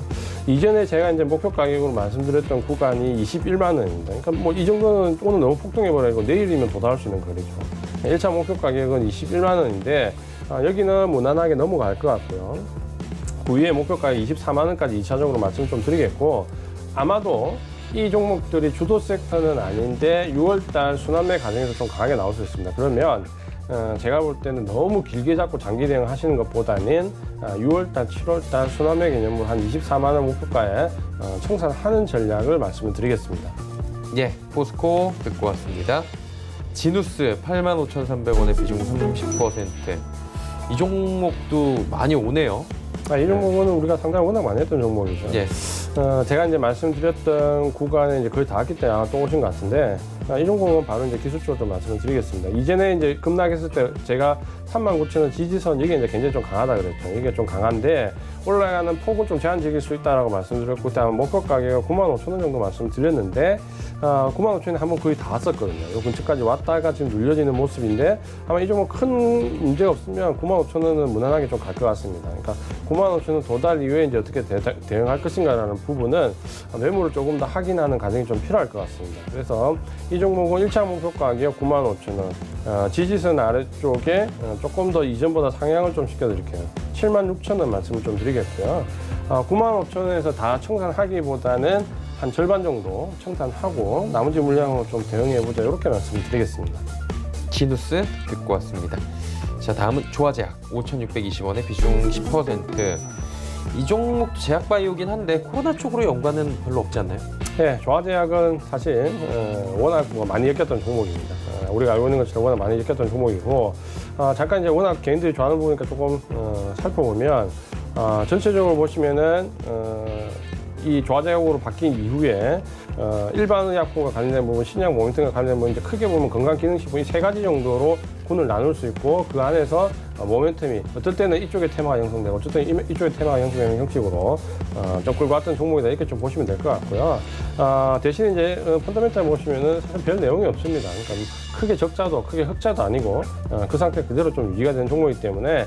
이전에 제가 이제 목표 가격으로 말씀드렸던 구간이 21만 원입니다. 그러니까 뭐 이 정도는 오늘 너무 폭등해버리고 내일이면 도달할 수 있는 거리죠. 1차 목표 가격은 21만 원인데 여기는 무난하게 넘어갈 것 같고요. 그 위에 목표 가격 24만 원까지 2차적으로 말씀 좀 드리겠고 아마도 이 종목들이 주도 섹터는 아닌데 6월달 순환매 과정에서 좀 강하게 나올 수 있습니다. 그러면 제가 볼 때는 너무 길게 잡고 장기 대응 하시는 것보다는 6월달, 7월달 순환매 개념으로 한 24만 원 목표가에 청산하는 전략을 말씀을 드리겠습니다.
예, 포스코 듣고 왔습니다. 지누스 85,300원에 비중 30%. 이 종목도 많이 오네요.
이 종목은 우리가 상당히 워낙 많이 했던 종목이죠.
예.
제가 이제 말씀드렸던 구간에 이제 거의 다 왔기 때문에 아마 또 오신 것 같은데 이 종목은 바로 이제 기술적으로 좀 말씀을 드리겠습니다. 이전에 이제 급락했을 때 제가 39,000원 지지선 이게 이제 굉장히 좀 강하다 그랬죠. 이게 좀 강한데 올라가는 폭은 좀 제한적일 수 있다라고 말씀드렸고 그때 아마 목표 가격은 95,000원 정도 말씀드렸는데 95,000원에 한번 거의 다 왔었거든요. 요 근처까지 왔다가 지금 눌려지는 모습인데 아마 이 종목 큰 문제가 없으면 95,000원은 무난하게 좀 갈 것 같습니다. 그러니까 95,000원 도달 이후에 이제 어떻게 대응할 것인가라는 부분은 매물을 조금 더 확인하는 과정이 좀 필요할 것 같습니다. 그래서 이 종목은 1차 목표 가격 95,000원, 지지선 아래쪽에 조금 더 이전보다 상향을 좀 시켜드릴게요. 76,000원 말씀을 좀 드리겠고요. 95,000원에서 다 청산하기보다는 한 절반 정도 청산하고 나머지 물량으로 좀 대응해보자 이렇게 말씀을 드리겠습니다.
지누스 듣고 왔습니다. 자, 다음은 조화제약 5,620원에 비중 10%. 이 종목도 제약바이오긴 한데 코로나 쪽으로 연관은 별로 없지 않나요?
네, 조화제약은 사실 워낙 많이 엮였던 종목입니다. 우리가 알고 있는 것처럼 워낙 많이 엮였던 종목이고 잠깐 이제 워낙 개인들이 좋아하는 부분이니까 조금 살펴보면 전체적으로 보시면은 이 조화제약으로 바뀐 이후에 일반 의약품과 관련된 부분, 신약 모멘텀과 관련된 부분, 이제 크게 보면 건강기능식품 이 세 가지 정도로 군을 나눌 수 있고 그 안에서 모멘텀이 어떨 때는 이쪽에 테마가 형성되고 어쩔 때는 이쪽에 테마가 형성되는 형식으로 좀 끌고 왔던 종목이다 이렇게 좀 보시면 될 것 같고요. 대신 이제 펀더멘탈 보시면은 사실 별 내용이 없습니다. 그러니까 크게 적자도 크게 흑자도 아니고 그 상태 그대로 좀 유지가 되는 종목이기 때문에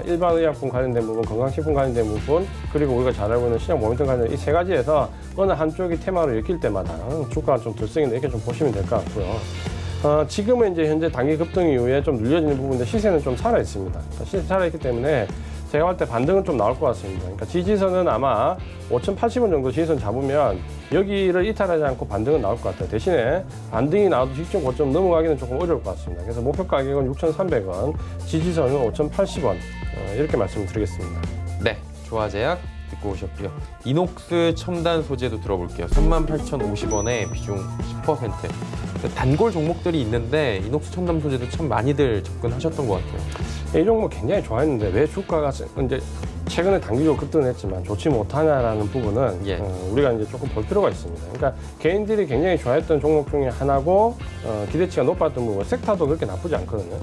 일반 의약품 관련된 부분, 건강식품 관련된 부분, 그리고 우리가 잘 알고 있는 신약 모멘텀 관련된 이 세 가지에서 어느 한쪽이 테마로 엮일 때마다 주가가 좀 들썩인다 이렇게 좀 보시면 될 것 같고요. 지금은 이제 현재 단기 급등 이후에 좀 눌려지는 부분인데 시세는 좀 살아 있습니다. 시세 살아 있기 때문에 제가 볼 때 반등은 좀 나올 것 같습니다. 그러니까 지지선은 아마 5,080원 정도 지지선 잡으면 여기를 이탈하지 않고 반등은 나올 것 같아요. 대신에 반등이 나와도 직전 고점 넘어가기는 조금 어려울 것 같습니다. 그래서 목표 가격은 6,300원, 지지선은 5,080원 이렇게 말씀드리겠습니다.
네, 조화제약 듣고 오셨고요. 이녹스 첨단 소재도 들어볼게요. 38,050원에 비중 10%. 단골 종목들이 있는데 이녹스 첨단 소재도 참 많이들 접근하셨던 것 같아요.
이 종목 굉장히 좋아했는데 왜 주가가 이제 최근에 단기적으로 급등을 했지만 좋지 못하냐라는 부분은 우리가 이제 조금 볼 필요가 있습니다. 그러니까 개인들이 굉장히 좋아했던 종목 중에 하나고 기대치가 높았던 부분, 섹터도 그렇게 나쁘지 않거든요.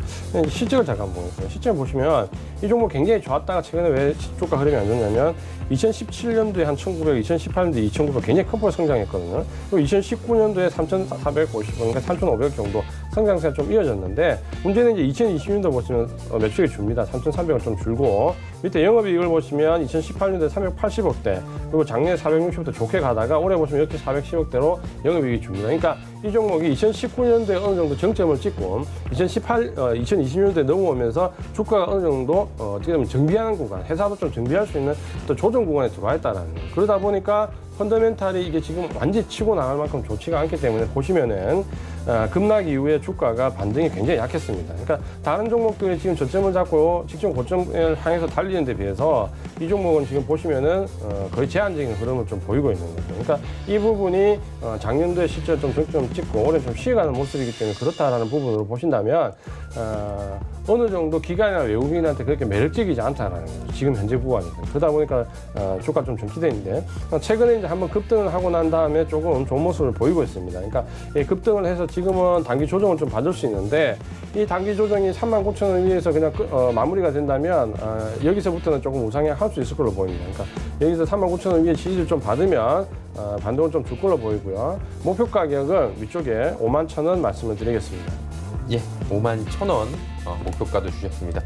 실적을 잠깐 보겠습니다. 실적 보시면 이 종목 굉장히 좋았다가 최근에 왜 주가 흐름이 안 좋냐면 2017년도에 한 1,900, 2018년도에 2,900 굉장히 큰 폭으로 성장했거든요. 그리고 2019년도에 3,450, 그러니까 3,500 정도 성장세가 좀 이어졌는데 문제는 이제 2020년도 보시면 매출이 줍니다. 3,300원 좀 줄고 밑에 영업이익을 보시면 2018년도에 380억대 그리고 작년에 460억대 좋게 가다가 올해 보시면 이렇게 410억대로 영업이익이 줍니다. 그러니까 이 종목이 2019년도에 어느 정도 정점을 찍고 2020년도에 넘어오면서 주가가 어느 정도 어떻게 보면 정비하는 구간, 회사도 좀 정비할 수 있는 또 조정 구간에 들어와 있다라는 거예요. 그러다 보니까 펀더멘탈이 이게 지금 완전히 치고 나갈 만큼 좋지가 않기 때문에 보시면은 급락 이후에 주가가 반등이 굉장히 약했습니다. 그러니까 다른 종목들이 지금 저점을 잡고 직전 고점을 향해서 달리는 데 비해서 이 종목은 지금 보시면은 거의 제한적인 흐름을 좀 보이고 있는 거죠. 그러니까 이 부분이 작년도에 실제 좀 정점을 찍고 올해 좀 쉬어가는 모습이기 때문에 그렇다라는 부분으로 보신다면 어느 정도 기관이나 외국인한테 그렇게 매력적이지 않다라는 거죠. 지금 현재 구간에서. 그러다 보니까 주가 좀 기대인데 최근에 이제 한번 급등을 하고 난 다음에 조금 좋은 모습을 보이고 있습니다. 그러니까 급등을 해서 지금은 단기 조정을 좀 받을 수 있는데 이 단기 조정이 39,000원 위에서 그냥 마무리가 된다면 여기서부터는 조금 우상향할 수 있을 걸로 보입니다. 그러니까 여기서 39,000원 위에 지지를 좀 받으면 반등을 좀 줄 걸로 보이고요. 목표 가격은 위쪽에 51,000원 말씀을 드리겠습니다.
예, 51,000원 목표가도 주셨습니다.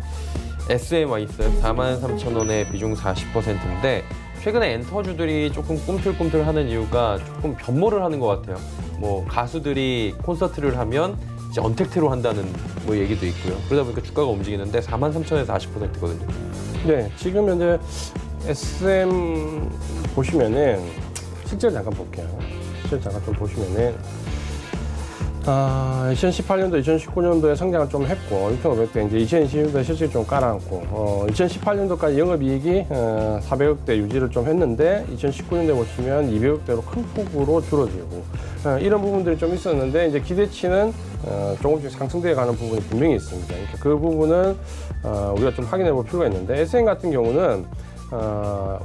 SM와이스 43,000원에 비중 40%인데 최근에 엔터주들이 조금 꿈틀꿈틀하는 이유가 조금 변모를 하는 것 같아요. 뭐 가수들이 콘서트를 하면 이제 언택트로 한다는 뭐 얘기도 있고요. 그러다 보니까 주가가 움직이는데 43,000원에서 40%거든요.
네, 지금 현재 SM 보시면은 실제 잠깐 볼게요. 실제 잠깐 좀 보시면은 2018년도, 2019년도에 성장을 좀 했고 6,500대 이제 2020년도에 실질 좀 깔아앉고 2018년도까지 영업이익이 400억대 유지를 좀 했는데 2019년도에 보시면 200억대로 큰 폭으로 줄어들고 이런 부분들이 좀 있었는데 이제 기대치는 조금씩 상승되어 가는 부분이 분명히 있습니다. 그러니까 그 부분은 우리가 좀 확인해 볼 필요가 있는데 SM 같은 경우는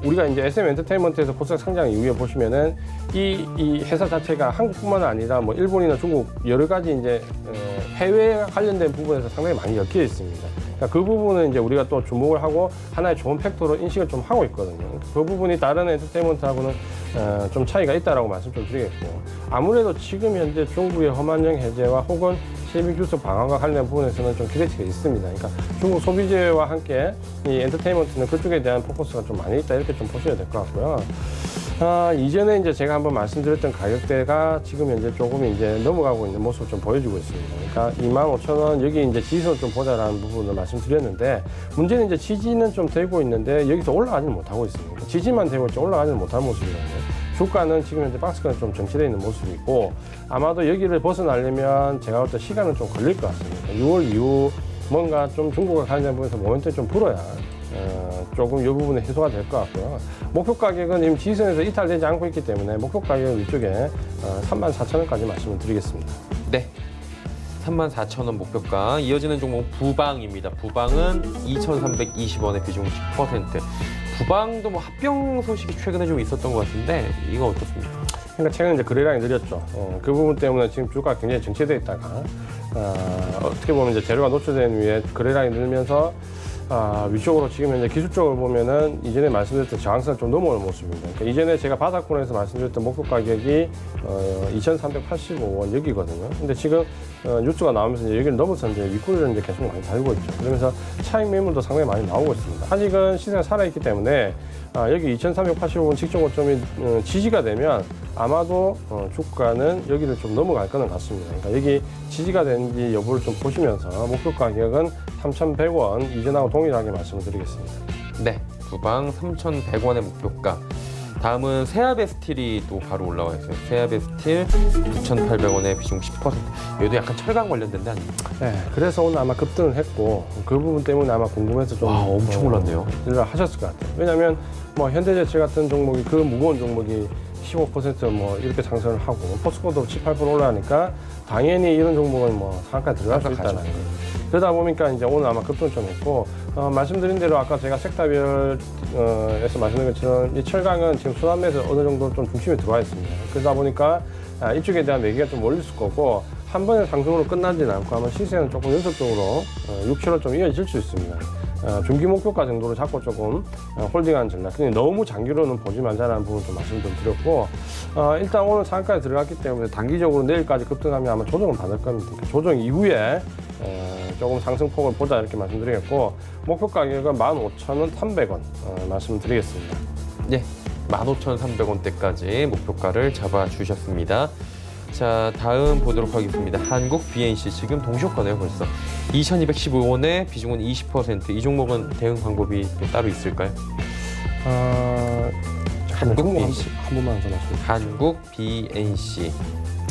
우리가 이제 SM 엔터테인먼트에서 코스닥 상장 이후에 보시면은 이 회사 자체가 한국뿐만 아니라 뭐 일본이나 중국 여러 가지 이제 해외 관련된 부분에서 상당히 많이 엮여 있습니다. 그러니까 그 부분은 이제 우리가 또 주목을 하고 하나의 좋은 팩토로 인식을 좀 하고 있거든요. 그 부분이 다른 엔터테인먼트하고는 좀 차이가 있다라고 말씀 좀 드리겠고 아무래도 지금 현재 중국의 험한령 해제와 혹은 실비 규수 방안과 관련된 부분에서는 좀 기대치가 있습니다. 그러니까 중국 소비재와 함께 이 엔터테인먼트는 그쪽에 대한 포커스가 좀 많이 있다 이렇게 좀 보셔야 될 것 같고요. 이전에 이제 제가 한번 말씀드렸던 가격대가 지금 현재 조금 이제 넘어가고 있는 모습을 좀 보여주고 있습니다. 그러니까 25,000원 여기 이제 지지선 좀 보자라는 부분을 말씀드렸는데 문제는 이제 지지는 좀 되고 있는데 여기서 올라가지는 못하고 있습니다. 지지만 되고 있지 올라가지는 못하는 모습이거든요. 주가는 지금 현재 박스가 좀 정체되어 있는 모습이고 아마도 여기를 벗어나려면 제가 볼 때 시간은 좀 걸릴 것 같습니다. 6월 이후 뭔가 좀 중국과 관련된 부분에서 모멘텀이 좀 불어야 조금 이 부분에 해소가 될 것 같고요. 목표 가격은 지금 지지선에서 이탈되지 않고 있기 때문에 목표 가격은 위쪽에 34,000원까지 말씀을 드리겠습니다.
네. 34,000원 목표가. 이어지는 종목 부방입니다. 부방은 2,320원의 비중 10%. 부방도 뭐 합병 소식이 최근에 좀 있었던 것 같은데 이거 어떻습니까?
그러니까 최근에 이제 거래량이 늘렸죠. 그 부분 때문에 지금 주가가 굉장히 정체되어 있다가 어떻게 보면 이제 재료가 노출된 위에 거래량이 늘면서 위쪽으로 지금 현재 기술적으로 보면은 이전에 말씀드렸던 저항선을 좀 넘어오는 모습입니다. 그러니까 이전에 제가 바닥권에서 말씀드렸던 목표 가격이 2,385원 여기거든요. 근데 지금 뉴스가 나오면서 이제 여기를 넘어서 이제 윗꼬리를 이제 계속 많이 달고 있죠. 그러면서 차익 매물도 상당히 많이 나오고 있습니다. 아직은 시세가 살아있기 때문에 여기 2,385원 직전 고점이 지지가 되면 아마도 주가는 여기를 좀 넘어갈 거는 같습니다. 그러니까 여기 지지가 되는지 여부를 좀 보시면서 목표 가격은 3,100원 이전하고 동일하게 말씀을 드리겠습니다.
네, 부방 3,100원의 목표가. 다음은 세아베 스틸이 또 바로 올라와 있어요. 세아베 스틸 9,800원의 비중 10%. 얘도 약간 철강 관련된데 아닙니까?
네, 그래서 오늘 아마 급등을 했고 그 부분 때문에 아마 궁금해서 좀
엄청 올랐네요.
하셨을 것 같아요. 왜냐하면 뭐 현대제철 같은 종목이 그 무거운 종목이 15% 이렇게 상승을 하고 포스코도 7, 8% 올라가니까 당연히 이런 종목은 뭐 상한가에 들어갈 수 있다는 거예요. 그러다 보니까 이제 오늘 아마 급등 좀 했고 말씀드린 대로 아까 제가 섹터별에서 말씀드린 것처럼 이 철강은 지금 순환매에서 어느 정도 좀 중심에 들어와 있습니다. 그러다 보니까 이쪽에 대한 매기가 좀 몰릴 수 있고 한 번의 상승으로 끝나지는 않고 아마 시세는 조금 연속적으로 6,7원 좀 이어질 수 있습니다. 중기 목표가 정도로 잡고 조금 홀딩하는 전략. 근데 너무 장기로는 보지 말자라는 부분 좀 말씀 좀 드렸고 일단 오늘 상한가에 들어갔기 때문에 단기적으로 내일까지 급등하면 아마 조정을 받을 겁니다. 그러니까 조정 이후에 조금 상승폭을 보자 이렇게 말씀드리겠고 목표 가격은 15,300원 말씀을 드리겠습니다.
네, 15,300원대까지 목표가를 잡아주셨습니다. 자, 다음 보도록 하겠습니다. 한국 BNC 지금 동시효과네요 벌써. 2,215원에 비중은 20%. 이 종목은 대응 방법이 또 따로 있을까요? 한국 BNC
한 번만 더 말씀해 주세요.
한국 BNC.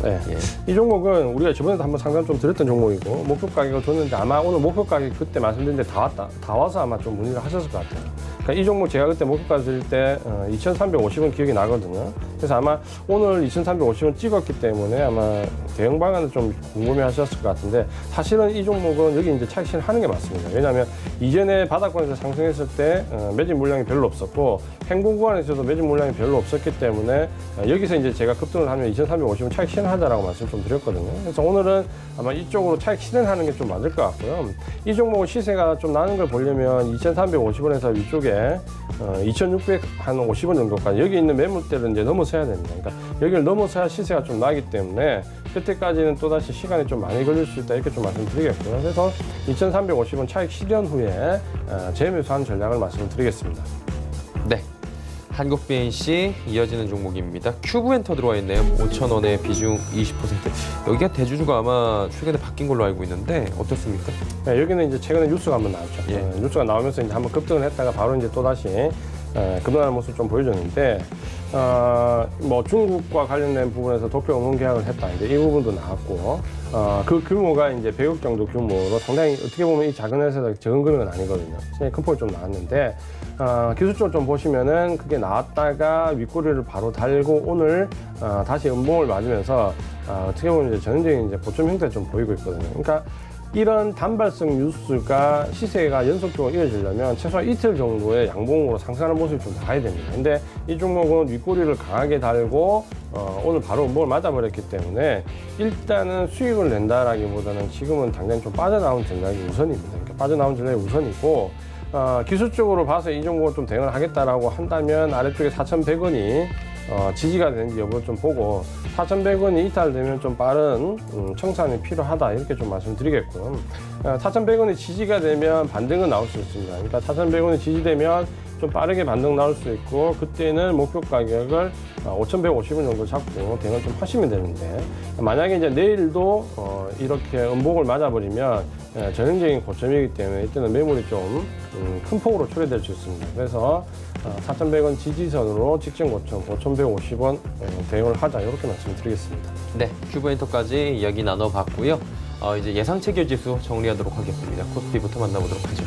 네.
예.
이 종목은 우리가 저번에도 한번 상담 좀 드렸던 종목이고 목표 가격을 줬는데 아마 오늘 목표 가격이 그때 말씀드렸는데 다 와서 아마 좀 문의를 하셨을 것 같아요. 그러니까 이 종목 제가 그때 목표가 드릴 때 2,350원 기억이 나거든요. 그래서 아마 오늘 2,350원 찍었기 때문에 아마 대응 방안을 좀 궁금해 하셨을 것 같은데 사실은 이 종목은 여기 이제 차익 실현하는 게 맞습니다. 왜냐하면 이전에 바닥권에서 상승했을 때 매집 물량이 별로 없었고 행보 구간에서도 매집 물량이 별로 없었기 때문에 여기서 이제 제가 급등을 하면 2,350원 차익 실현하자라고 말씀 좀 드렸거든요. 그래서 오늘은 아마 이쪽으로 차익 실현하는 게 좀 맞을 것 같고요. 이 종목은 시세가 좀 나는 걸 보려면 2,350원에서 위쪽에 2,650원 정도까지 여기 있는 매물대를 이제 넘어서야 됩니다. 그러니까 여기를 넘어서야 시세가 좀 나기 때문에 그때까지는 또다시 시간이 좀 많이 걸릴 수 있다 이렇게 좀 말씀드리겠고요. 그래서 2,350원 차익 실현 후에 재매수하는 전략을 말씀드리겠습니다.
네. 한국 BNC 이어지는 종목입니다. 큐브엔터 들어와 있네요. 5,000원에 비중 20%. 여기가 대주주가 아마 최근에 바뀐 걸로 알고 있는데 어떻습니까?
네, 여기는 이제 최근에 뉴스가 한번 나왔죠.
예.
뉴스가 나오면서 이제 한번 급등을 했다가 바로 이제 또 다시 급등하는 모습 좀 보여줬는데 뭐 중국과 관련된 부분에서 도표 응원 계약을 했다. 이제 이 부분도 나왔고 그 규모가 이제 100억 정도 규모로 상당히 어떻게 보면 이 작은 회사가 적은 금액은 아니거든요. 큰 폭이 좀 나왔는데 기술적으로 좀 보시면은 그게 나왔다가 윗꼬리를 바로 달고 오늘 다시 음봉을 맞으면서 어떻게 보면 이제 전형적인 이제 고점 형태 좀 보이고 있거든요. 그러니까 이런 단발성 뉴스가 시세가 연속적으로 이어지려면 최소한 이틀 정도의 양봉으로 상승하는 모습이 좀 나와야 됩니다. 근데 이 종목은 윗꼬리를 강하게 달고 오늘 바로 음봉을 맞아버렸기 때문에 일단은 수익을 낸다라기보다는 지금은 당장 좀 빠져나온 전략이 우선입니다. 그러니까 빠져나온 전략이 우선이고 기술적으로 봐서 이 종목을 좀 대응을 하겠다라고 한다면 아래쪽에 4,100원이 지지가 되는지 여부를 좀 보고 4,100원이 이탈되면 좀 빠른 청산이 필요하다 이렇게 좀 말씀드리겠고요. 4,100원이 지지가 되면 반등은 나올 수 있습니다. 그러니까 4,100원이 지지되면 좀 빠르게 반등 나올 수 있고 그때는 목표 가격을 5,150원 정도 잡고 대응을 좀 하시면 되는데 만약에 이제 내일도 이렇게 음봉을 맞아버리면 전형적인 고점이기 때문에 이때는 매물이 좀 큰 폭으로 초래될 수 있습니다. 그래서 4,100원 지지선으로 직전 고점 5,150원 대응을 하자 이렇게 말씀드리겠습니다.
네, 큐브엔터까지 이야기 나눠봤고요. 이제 예상 체결 지수 정리하도록 하겠습니다. 코스피부터 만나보도록 하죠.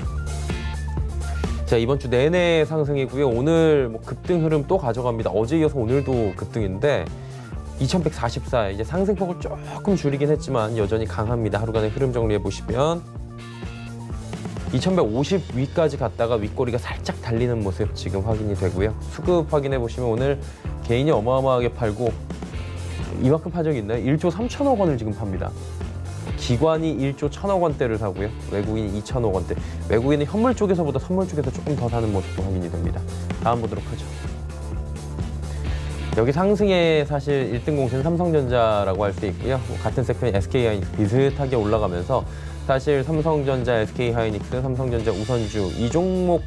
자, 이번 주 내내 상승이고요. 오늘 뭐 급등 흐름 또 가져갑니다. 어제 이어서 오늘도 급등인데 2144 이제 상승폭을 조금 줄이긴 했지만 여전히 강합니다. 하루간의 흐름 정리해 보시면 2150 위까지 갔다가 윗꼬리가 살짝 달리는 모습 지금 확인이 되고요. 수급 확인해 보시면 오늘 개인이 어마어마하게 팔고 이만큼 판 적이 있나요? 1조 3천억 원을 지금 팝니다. 기관이 1조 1천억 원대를 사고요. 외국인이 2천억 원대. 외국인은 현물 쪽에서보다 선물 쪽에서 조금 더 사는 모습도 확인이 됩니다. 다음 보도록 하죠. 여기 상승의 사실 1등 공신은 삼성전자라고 할 수 있고요. 같은 섹터인 SK하이닉스 비슷하게 올라가면서 사실 삼성전자, SK하이닉스, 삼성전자, 우선주 이 종목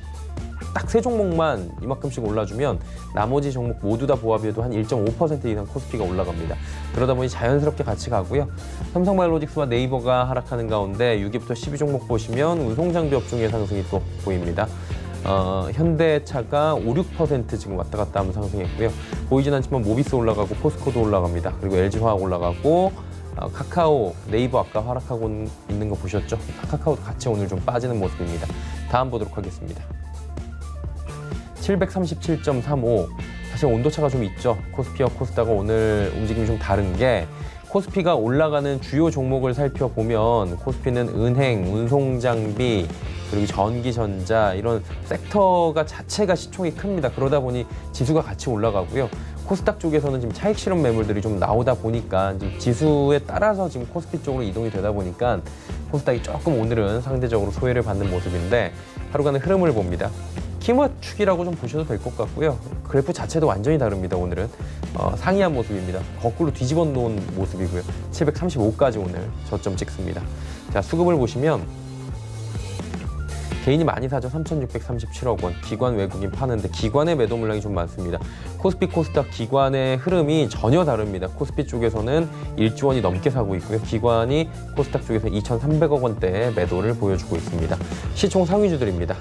딱 세 종목만 이만큼씩 올라주면 나머지 종목 모두 다 보합해도 한 1.5% 이상 코스피가 올라갑니다. 그러다 보니 자연스럽게 같이 가고요. 삼성바이오로직스와 네이버가 하락하는 가운데 6위부터 10위 종목 보시면 운송장비 업종의 상승이 또 보입니다. 현대차가 5, 6% 지금 왔다 갔다 하면 상승했고요. 보이진 않지만 모비스 올라가고 포스코도 올라갑니다. 그리고 LG화학 올라가고 카카오, 네이버 아까 하락하고 있는 거 보셨죠? 카카오도 같이 오늘 좀 빠지는 모습입니다. 다음 보도록 하겠습니다. 737.35 사실 온도차가 좀 있죠. 코스피와 코스닥은 오늘 움직임이 좀 다른 게 코스피가 올라가는 주요 종목을 살펴보면 코스피는 은행, 운송장비, 그리고 전기전자 이런 섹터가 자체가 시총이 큽니다. 그러다 보니 지수가 같이 올라가고요. 코스닥 쪽에서는 지금 차익 실현 매물들이 좀 나오다 보니까 지금 지수에 따라서 지금 코스피 쪽으로 이동이 되다 보니까 코스닥이 조금 오늘은 상대적으로 소외를 받는 모습인데 하루간의 흐름을 봅니다. 키맞추기라고 좀 보셔도 될 것 같고요. 그래프 자체도 완전히 다릅니다. 오늘은 상이한 모습입니다. 거꾸로 뒤집어 놓은 모습이고요. 735까지 오늘 저점 찍습니다. 자, 수급을 보시면 개인이 많이 사죠. 3,637억 원. 기관 외국인 파는데 기관의 매도 물량이 좀 많습니다. 코스피, 코스닥 기관의 흐름이 전혀 다릅니다. 코스피 쪽에서는 1조 원이 넘게 사고 있고요. 기관이 코스닥 쪽에서 2,300억 원대의 매도를 보여주고 있습니다. 시총 상위주들입니다.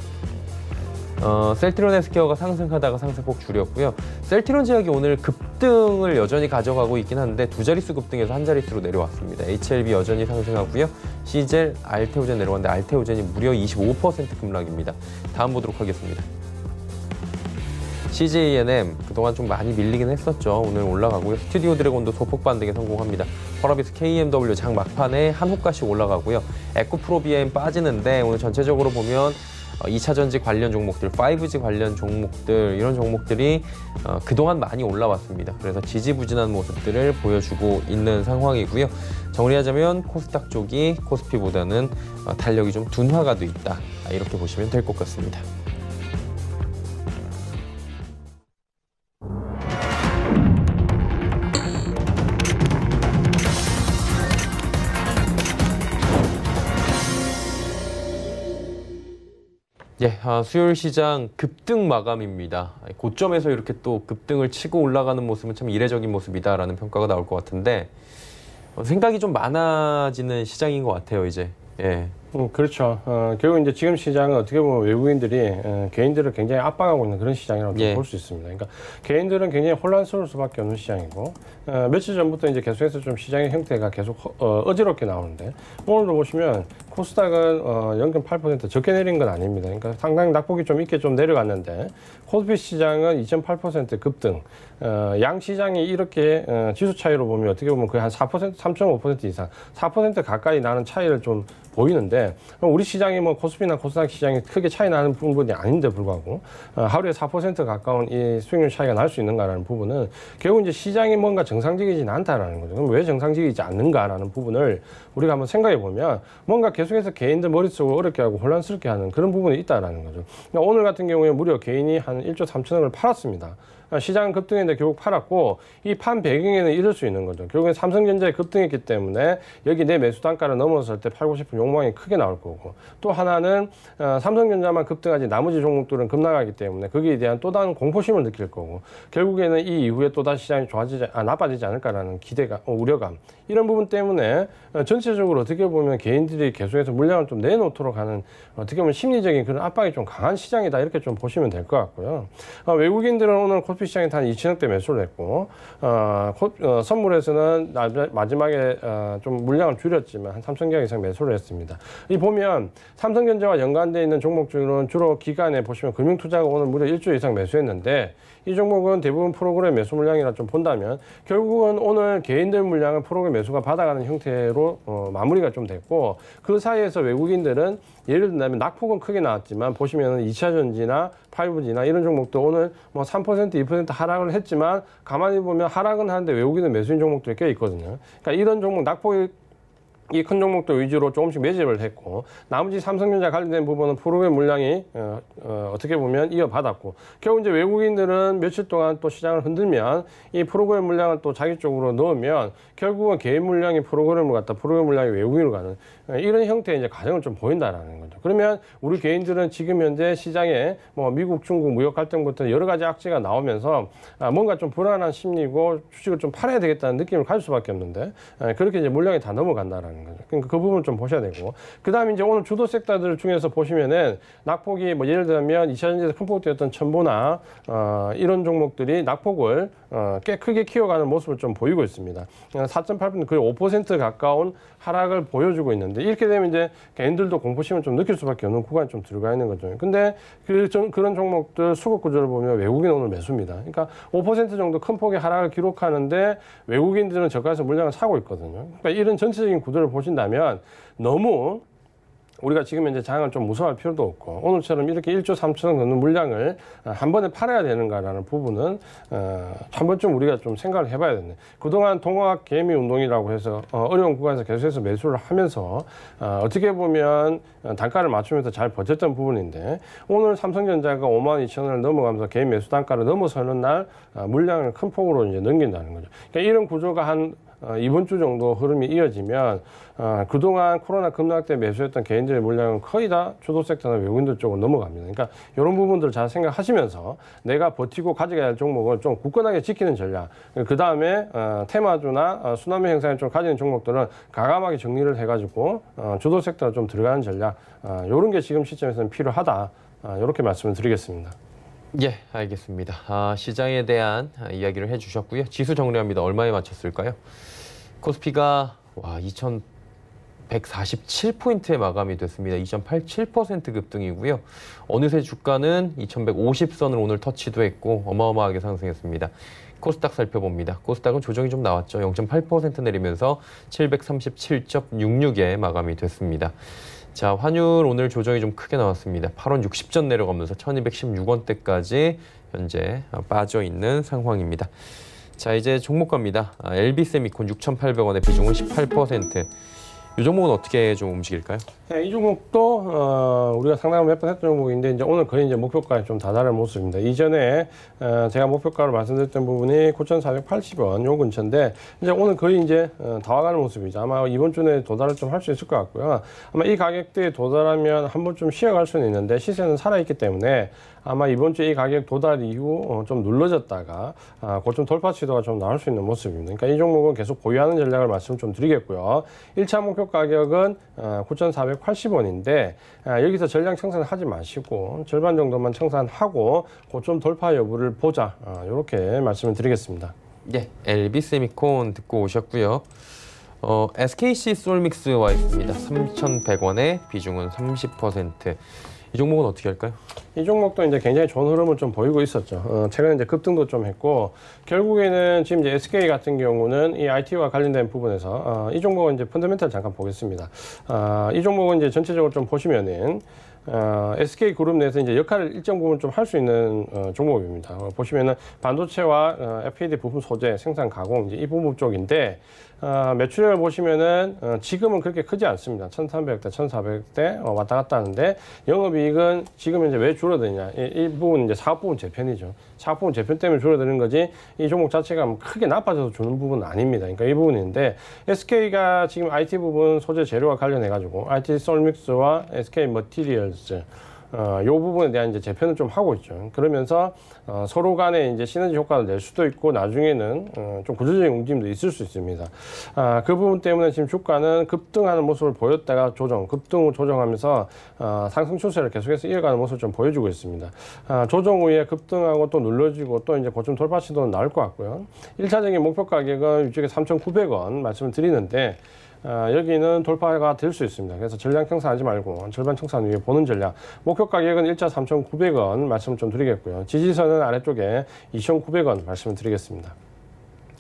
셀트리온 헬스케어가 상승하다가 상승폭 줄였고요. 셀트리온 제약이 오늘 급등을 여전히 가져가고 있긴 한데 두 자릿수 급등에서 한 자릿수로 내려왔습니다. HLB 여전히 상승하고요. 시젤, 알테오젠 내려왔는데 알테오젠이 무려 25% 급락입니다. 다음 보도록 하겠습니다. CJENM 그동안 좀 많이 밀리긴 했었죠. 오늘 올라가고요. 스튜디오 드래곤도 소폭 반등에 성공합니다. 펄어비스 KMW 장 막판에 한 호가씩 올라가고요. 에코프로비엠 빠지는데 오늘 전체적으로 보면 2차전지 관련 종목들, 5G 관련 종목들 이런 종목들이 그동안 많이 올라왔습니다. 그래서 지지부진한 모습들을 보여주고 있는 상황이고요. 정리하자면 코스닥 쪽이 코스피보다는 탄력이 좀 둔화가 돼 있다. 이렇게 보시면 될 것 같습니다. 예, 수요일 시장 급등 마감입니다. 고점에서 이렇게 또 급등을 치고 올라가는 모습은 참 이례적인 모습이다라는 평가가 나올 것 같은데 생각이 좀 많아지는 시장인 것 같아요, 이제. 예.
그렇죠. 결국 이제 지금 시장은 어떻게 보면 외국인들이 개인들을 굉장히 압박하고 있는 그런 시장이라고 볼 수 있습니다. 그러니까 개인들은 굉장히 혼란스러울 수밖에 없는 시장이고 며칠 전부터 이제 계속해서 좀 시장의 형태가 계속 어지럽게 나오는데 오늘도 보시면 코스닥은 0.8% 적게 내린 건 아닙니다. 그러니까 상당히 낙폭이 좀 있게 좀 내려갔는데 코스피 시장은 2.8% 급등. 양 시장이 이렇게 지수 차이로 보면 어떻게 보면 거의 한 4%, 3.5% 이상, 4% 가까이 나는 차이를 좀 보이는데 우리 시장이 뭐 코스피나 코스닥 시장이 크게 차이 나는 부분이 아닌데 불구하고 하루에 4% 가까운 이 수익률 차이가 날 수 있는가라는 부분은 결국 이제 시장이 뭔가 정상적이지 않다라는 거죠. 그럼 왜 정상적이지 않는가라는 부분을 우리가 한번 생각해 보면 뭔가 계속해서 개인들 머릿속을 어렵게 하고 혼란스럽게 하는 그런 부분이 있다라는 거죠. 그러니까 오늘 같은 경우에 무려 개인이 한 1조 3천억을 팔았습니다. 시장은 급등했는데 결국 팔았고 이 판 배경에는 이럴 수 있는 거죠. 결국엔 삼성전자에 급등했기 때문에 여기 내 매수 단가를 넘어섰을 때 팔고 싶은 욕망이 크게 나올 거고 또 하나는 삼성전자만 급등하지 나머지 종목들은 급락하기 때문에 거기에 대한 또 다른 공포심을 느낄 거고 결국에는 이 이후에 또다시 시장이 나빠지지 않을까라는 기대가 우려감 이런 부분 때문에 전체적으로 어떻게 보면 개인들이 계속해서 물량을 좀 내놓도록 하는 어떻게 보면 심리적인 그런 압박이 좀 강한 시장이다 이렇게 좀 보시면 될 것 같고요. 외국인들은 오늘 코스피 코스피 시장에 한 2천억대 매수를 했고 선물에서는 마지막에 좀 물량을 줄였지만 한 3,000개 이상 매수를 했습니다. 이 보면 삼성전자와 연관되어 있는 종목 중으로는 주로 기간에 보시면 금융투자가 오늘 무려 1조 이상 매수했는데 이 종목은 대부분 프로그램 매수 물량이라 좀 본다면 결국은 오늘 개인들 물량을 프로그램 매수가 받아가는 형태로 마무리가 좀 됐고 그 사이에서 외국인들은 예를 든다면 낙폭은 크게 나왔지만 보시면은 2차전지나 5G나 이런 종목도 오늘 뭐 3%, 2% 하락을 했지만 가만히 보면 하락은 하는데 외국인은 매수인 종목들이 꽤 있거든요. 그러니까 이런 종목 낙폭이 이 큰 종목들 위주로 조금씩 매집을 했고 나머지 삼성전자 관련된 부분은 프로그램 물량이 어떻게 보면 이어받았고 결국 이제 외국인들은 며칠 동안 또 시장을 흔들면 이 프로그램 물량을 또 자기 쪽으로 넣으면 결국은 개인 물량이 프로그램을 갖다 프로그램 물량이 외국인으로 가는 이런 형태의 이제 과정을 좀 보인다라는 거죠. 그러면 우리 개인들은 지금 현재 시장에 뭐 미국, 중국 무역 갈등부터 여러 가지 악재가 나오면서 뭔가 좀 불안한 심리고 주식을 좀 팔아야 되겠다는 느낌을 가질 수밖에 없는데 그렇게 이제 물량이 다 넘어간다라는 거죠. 그러니까 그 부분을 좀 보셔야 되고 그다음에 이제 오늘 주도 섹터들 중에서 보시면은 낙폭이 뭐 예를 들면 2차전지에서 큰 폭이었던 첨보나 이런 종목들이 낙폭을 꽤 크게 키워가는 모습을 좀 보이고 있습니다. 4.8% 거의 5% 가까운 하락을 보여주고 있는데 이렇게 되면 이제 개인들도 공포심을 좀 느낄 수밖에 없는 구간이 좀 들어가 있는 거죠. 근데 그런 종목들 수급 구조를 보면 외국인 오늘 매수입니다. 그러니까 5% 정도 큰 폭의 하락을 기록하는데 외국인들은 저가에서 물량을 사고 있거든요. 그러니까 이런 전체적인 구도를 보신다면 너무 우리가 지금 현재 장을 좀 무서워할 필요도 없고 오늘처럼 이렇게 1조 3천억 넘는 물량을 한 번에 팔아야 되는가라는 부분은 한 번쯤 우리가 좀 생각을 해봐야 되는데 그동안 동학 개미 운동이라고 해서 어려운 구간에서 계속해서 매수를 하면서 어떻게 보면 단가를 맞추면서 잘 버텼던 부분인데 오늘 삼성전자가 52,000원을 넘어가면서 개인 매수 단가를 넘어서는 날 물량을 큰 폭으로 이제 넘긴다는 거죠. 그러니까 이런 구조가 한 이번 주 정도 흐름이 이어지면 그동안 코로나 급락 때 매수했던 개인들의 물량은 거의 다 주도 섹터나 외국인들 쪽으로 넘어갑니다. 그러니까 이런 부분들을 잘 생각하시면서 내가 버티고 가져가야 할 종목을 좀 굳건하게 지키는 전략 그 다음에 테마주나 순환매 형상을 좀 가지는 종목들은 과감하게 정리를 해가지고 주도 섹터로 좀 들어가는 전략 이런 게 지금 시점에서는 필요하다 이렇게 말씀을 드리겠습니다.
예, 알겠습니다. 시장에 대한 이야기를 해주셨고요. 지수 정리합니다. 얼마에 맞췄을까요? 코스피가 2,147포인트에 마감이 됐습니다. 2.87% 급등이고요. 어느새 주가는 2,150선을 오늘 터치도 했고 어마어마하게 상승했습니다. 코스닥 살펴봅니다. 코스닥은 조정이 좀 나왔죠. 0.8% 내리면서 737.66에 마감이 됐습니다. 자, 환율 오늘 조정이 좀 크게 나왔습니다. 8원 60전 내려가면서 1216원대까지 현재 빠져 있는 상황입니다. 자, 이제 종목 갑니다. LB세미콘 6,800원의 비중은 18%. 이 종목은 어떻게 좀 움직일까요?
네, 이 종목도 우리가 상당히 몇 번 했던 종목인데 이제 오늘 거의 이제 목표가에 좀 다다른 모습입니다. 이전에 제가 목표가로 말씀드렸던 부분이 9,480원 요 근처인데 이제 오늘 거의 이제 다 와가는 모습이죠. 아마 이번 주 내에 도달을 좀 할 수 있을 것 같고요. 아마 이 가격대에 도달하면 한 번 좀 쉬어갈 수는 있는데 시세는 살아있기 때문에 아마 이번 주에 이 가격 도달 이후 좀 눌러졌다가 고점 돌파 시도가 좀 나올 수 있는 모습입니다. 그러니까 이 종목은 계속 보유하는 전략을 말씀 좀 드리겠고요. 1차 목표 가격은 9,480원인데 여기서 전량 청산을 하지 마시고 절반 정도만 청산하고 고점 돌파 여부를 보자 이렇게 말씀을 드리겠습니다.
예, LB세미콘 듣고 오셨고요. SKC 솔믹스 와 있습니다. 3,100원에 비중은 30%. 이 종목은 어떻게 할까요?
이 종목도 이제 굉장히 좋은 흐름을 좀 보이고 있었죠. 최근에 이제 급등도 좀 했고, 결국에는 지금 이제 SK 같은 경우는 이 IT와 관련된 부분에서, 이 종목은 이제 펀더멘탈 잠깐 보겠습니다. 이 종목은 이제 전체적으로 좀 보시면은, SK 그룹 내에서 이제 역할을 일정 부분 좀 할 수 있는 종목입니다. 보시면은 반도체와 FPD 부품 소재, 생산 가공 이제 이 부분 쪽인데 매출액을 보시면은 지금은 그렇게 크지 않습니다. 1,300대, 1,400대 왔다 갔다 하는데 영업이익은 지금 이제 왜 줄어드냐? 이 부분 이제 사업 부분 재편이죠. 사업 부분 재편 때문에 줄어드는 거지 이 종목 자체가 크게 나빠져서 주는 부분은 아닙니다. 그러니까 이 부분인데 SK가 지금 IT 부분 소재 재료와 관련해 가지고 IT 솔믹스와 SK 머티리얼스 이 부분에 대한 이제 재편을 좀 하고 있죠. 그러면서 서로 간에 이제 시너지 효과를 낼 수도 있고 나중에는 좀 구조적인 움직임도 있을 수 있습니다. 그 부분 때문에 지금 주가는 급등하는 모습을 보였다가 급등 후 조정하면서 상승 추세를 계속해서 이어가는 모습을 좀 보여주고 있습니다. 조정 후에 급등하고 또 눌러지고 또 이제 고점 돌파 시도는 나올 것 같고요. 1차적인 목표 가격은 이쪽에 3,900원 말씀을 드리는데 여기는 돌파가 될 수 있습니다. 그래서 전량 청산하지 말고 절반 청산 위에 보는 전략. 목표 가격은 일자 3,900원 말씀 좀 드리겠고요. 지지선은 아래쪽에 2,900원 말씀을 드리겠습니다.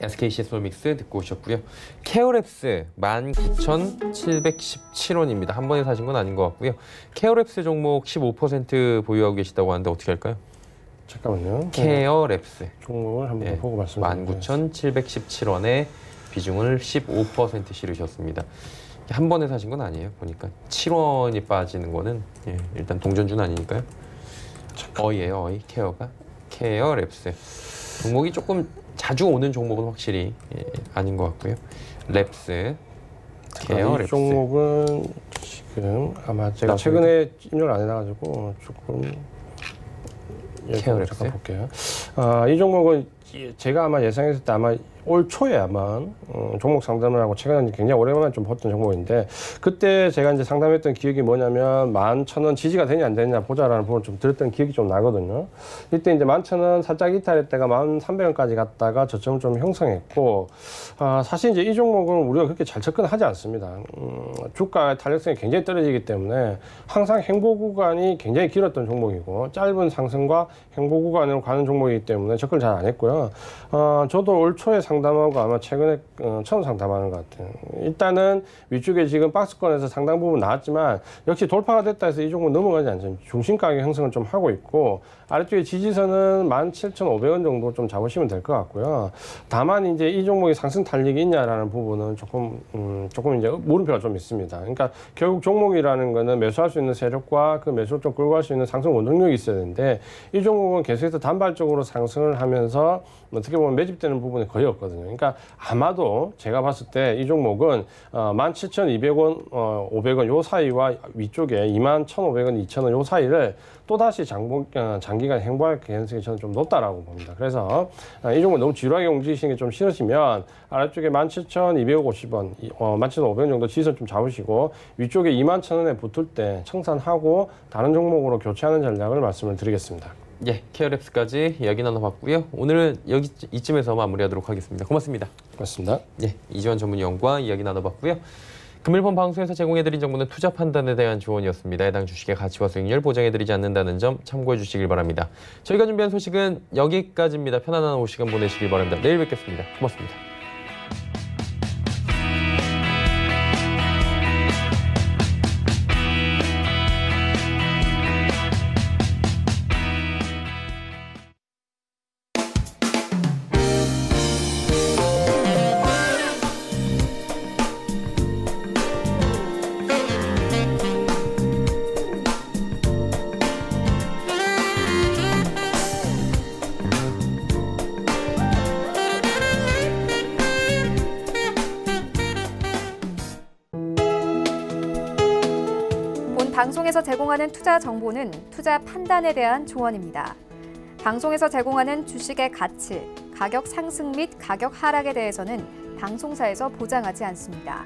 SKC솔믹스 듣고 오셨고요. 케어랩스 19,717원입니다. 한 번에 사신 건 아닌 것 같고요. 케어랩스 종목 15% 보유하고 계시다고 하는데 어떻게 할까요?
잠깐만요.
케어랩스
종목을 한번 보고 말씀드릴게요.
19,717원에 비중을 15% 실으셨습니다. 한 번에 사신 건 아니에요. 보니까 7원이 빠지는 거는 일단 동전주는 아니니까요. 어이예요. 어이. 케어가. 케어랩스. 종목이 조금 자주 오는 종목은 확실히 아닌 것 같고요. 랩스. 케어랩스.
이 종목은 지금 아마 제가 최근에 입력을 안 해놔가지고 조금
케어랩스.
잠깐 볼게요. 이 종목은 제가 아마 예상했을 때 아마 올 초에 아마 종목 상담을 하고 최근에 굉장히 오랜만에 좀 봤던 종목인데 그때 제가 이제 상담했던 기억이 뭐냐면 11,000원 지지가 되냐 안 되냐 보자라는 부분을 좀 들었던 기억이 좀 나거든요. 이때 이제 11,000원 살짝 이탈했다가 1,300원까지 갔다가 저점을 좀 형성했고 사실 이제 이 종목은 우리가 그렇게 잘 접근하지 않습니다. 주가의 탄력성이 굉장히 떨어지기 때문에 항상 행보 구간이 굉장히 길었던 종목이고 짧은 상승과 행보 구간으로 가는 종목이기 때문에 접근을 잘 안 했고요. 저도 올 초에 상담하고 아마 최근에 처음 상담하는 것 같아요. 일단은 위쪽에 지금 박스권에서 상당 부분 나왔지만 역시 돌파가 됐다 해서 이 종목 넘어가지 않죠. 중심 가격 형성을 좀 하고 있고 아래쪽에 지지선은 17,500원 정도 좀 잡으시면 될 것 같고요. 다만 이제 이 종목이 상승 탄력이 있냐라는 부분은 조금 이제 물음표가 좀 있습니다. 그러니까 결국 종목이라는 거는 매수할 수 있는 세력과 그 매수를 좀 끌고 갈 수 있는 상승 원동력이 있어야 되는데 이 종목은 계속해서 단발적으로 상승을 하면서 어떻게 보면 매집되는 부분이 거의 없거든요. 그러니까 아마도 제가 봤을 때 이 종목은 17,200원, 500원 요 사이와 위쪽에 21,500원, 2,000원 요 사이를 또다시 장기간 행보할 가능성이 저는 좀 높다라고 봅니다. 그래서 이 종목 너무 지루하게 움직이시는 게 좀 싫으시면 아래쪽에 17,250원, 17,500원 정도 지지선 좀 잡으시고 위쪽에 21,000원에 붙을 때 청산하고 다른 종목으로 교체하는 전략을 말씀을 드리겠습니다.
예, 케어랩스까지 이야기 나눠봤고요. 오늘은 이쯤에서 마무리하도록 하겠습니다. 고맙습니다.
고맙습니다.
예, 이지원 전문위원과 이야기 나눠봤고요. 금일본 방송에서 제공해드린 정보는 투자 판단에 대한 조언이었습니다. 해당 주식의 가치와 수익률 보장해드리지 않는다는 점 참고해 주시길 바랍니다. 저희가 준비한 소식은 여기까지입니다. 편안한 오후 시간 보내시길 바랍니다. 내일 뵙겠습니다. 고맙습니다.
방송에서 제공하는 투자 정보는 투자 판단에 대한 조언입니다. 방송에서 제공하는 주식의 가치, 가격 상승 및 가격 하락에 대해서는 방송사에서 보장하지 않습니다.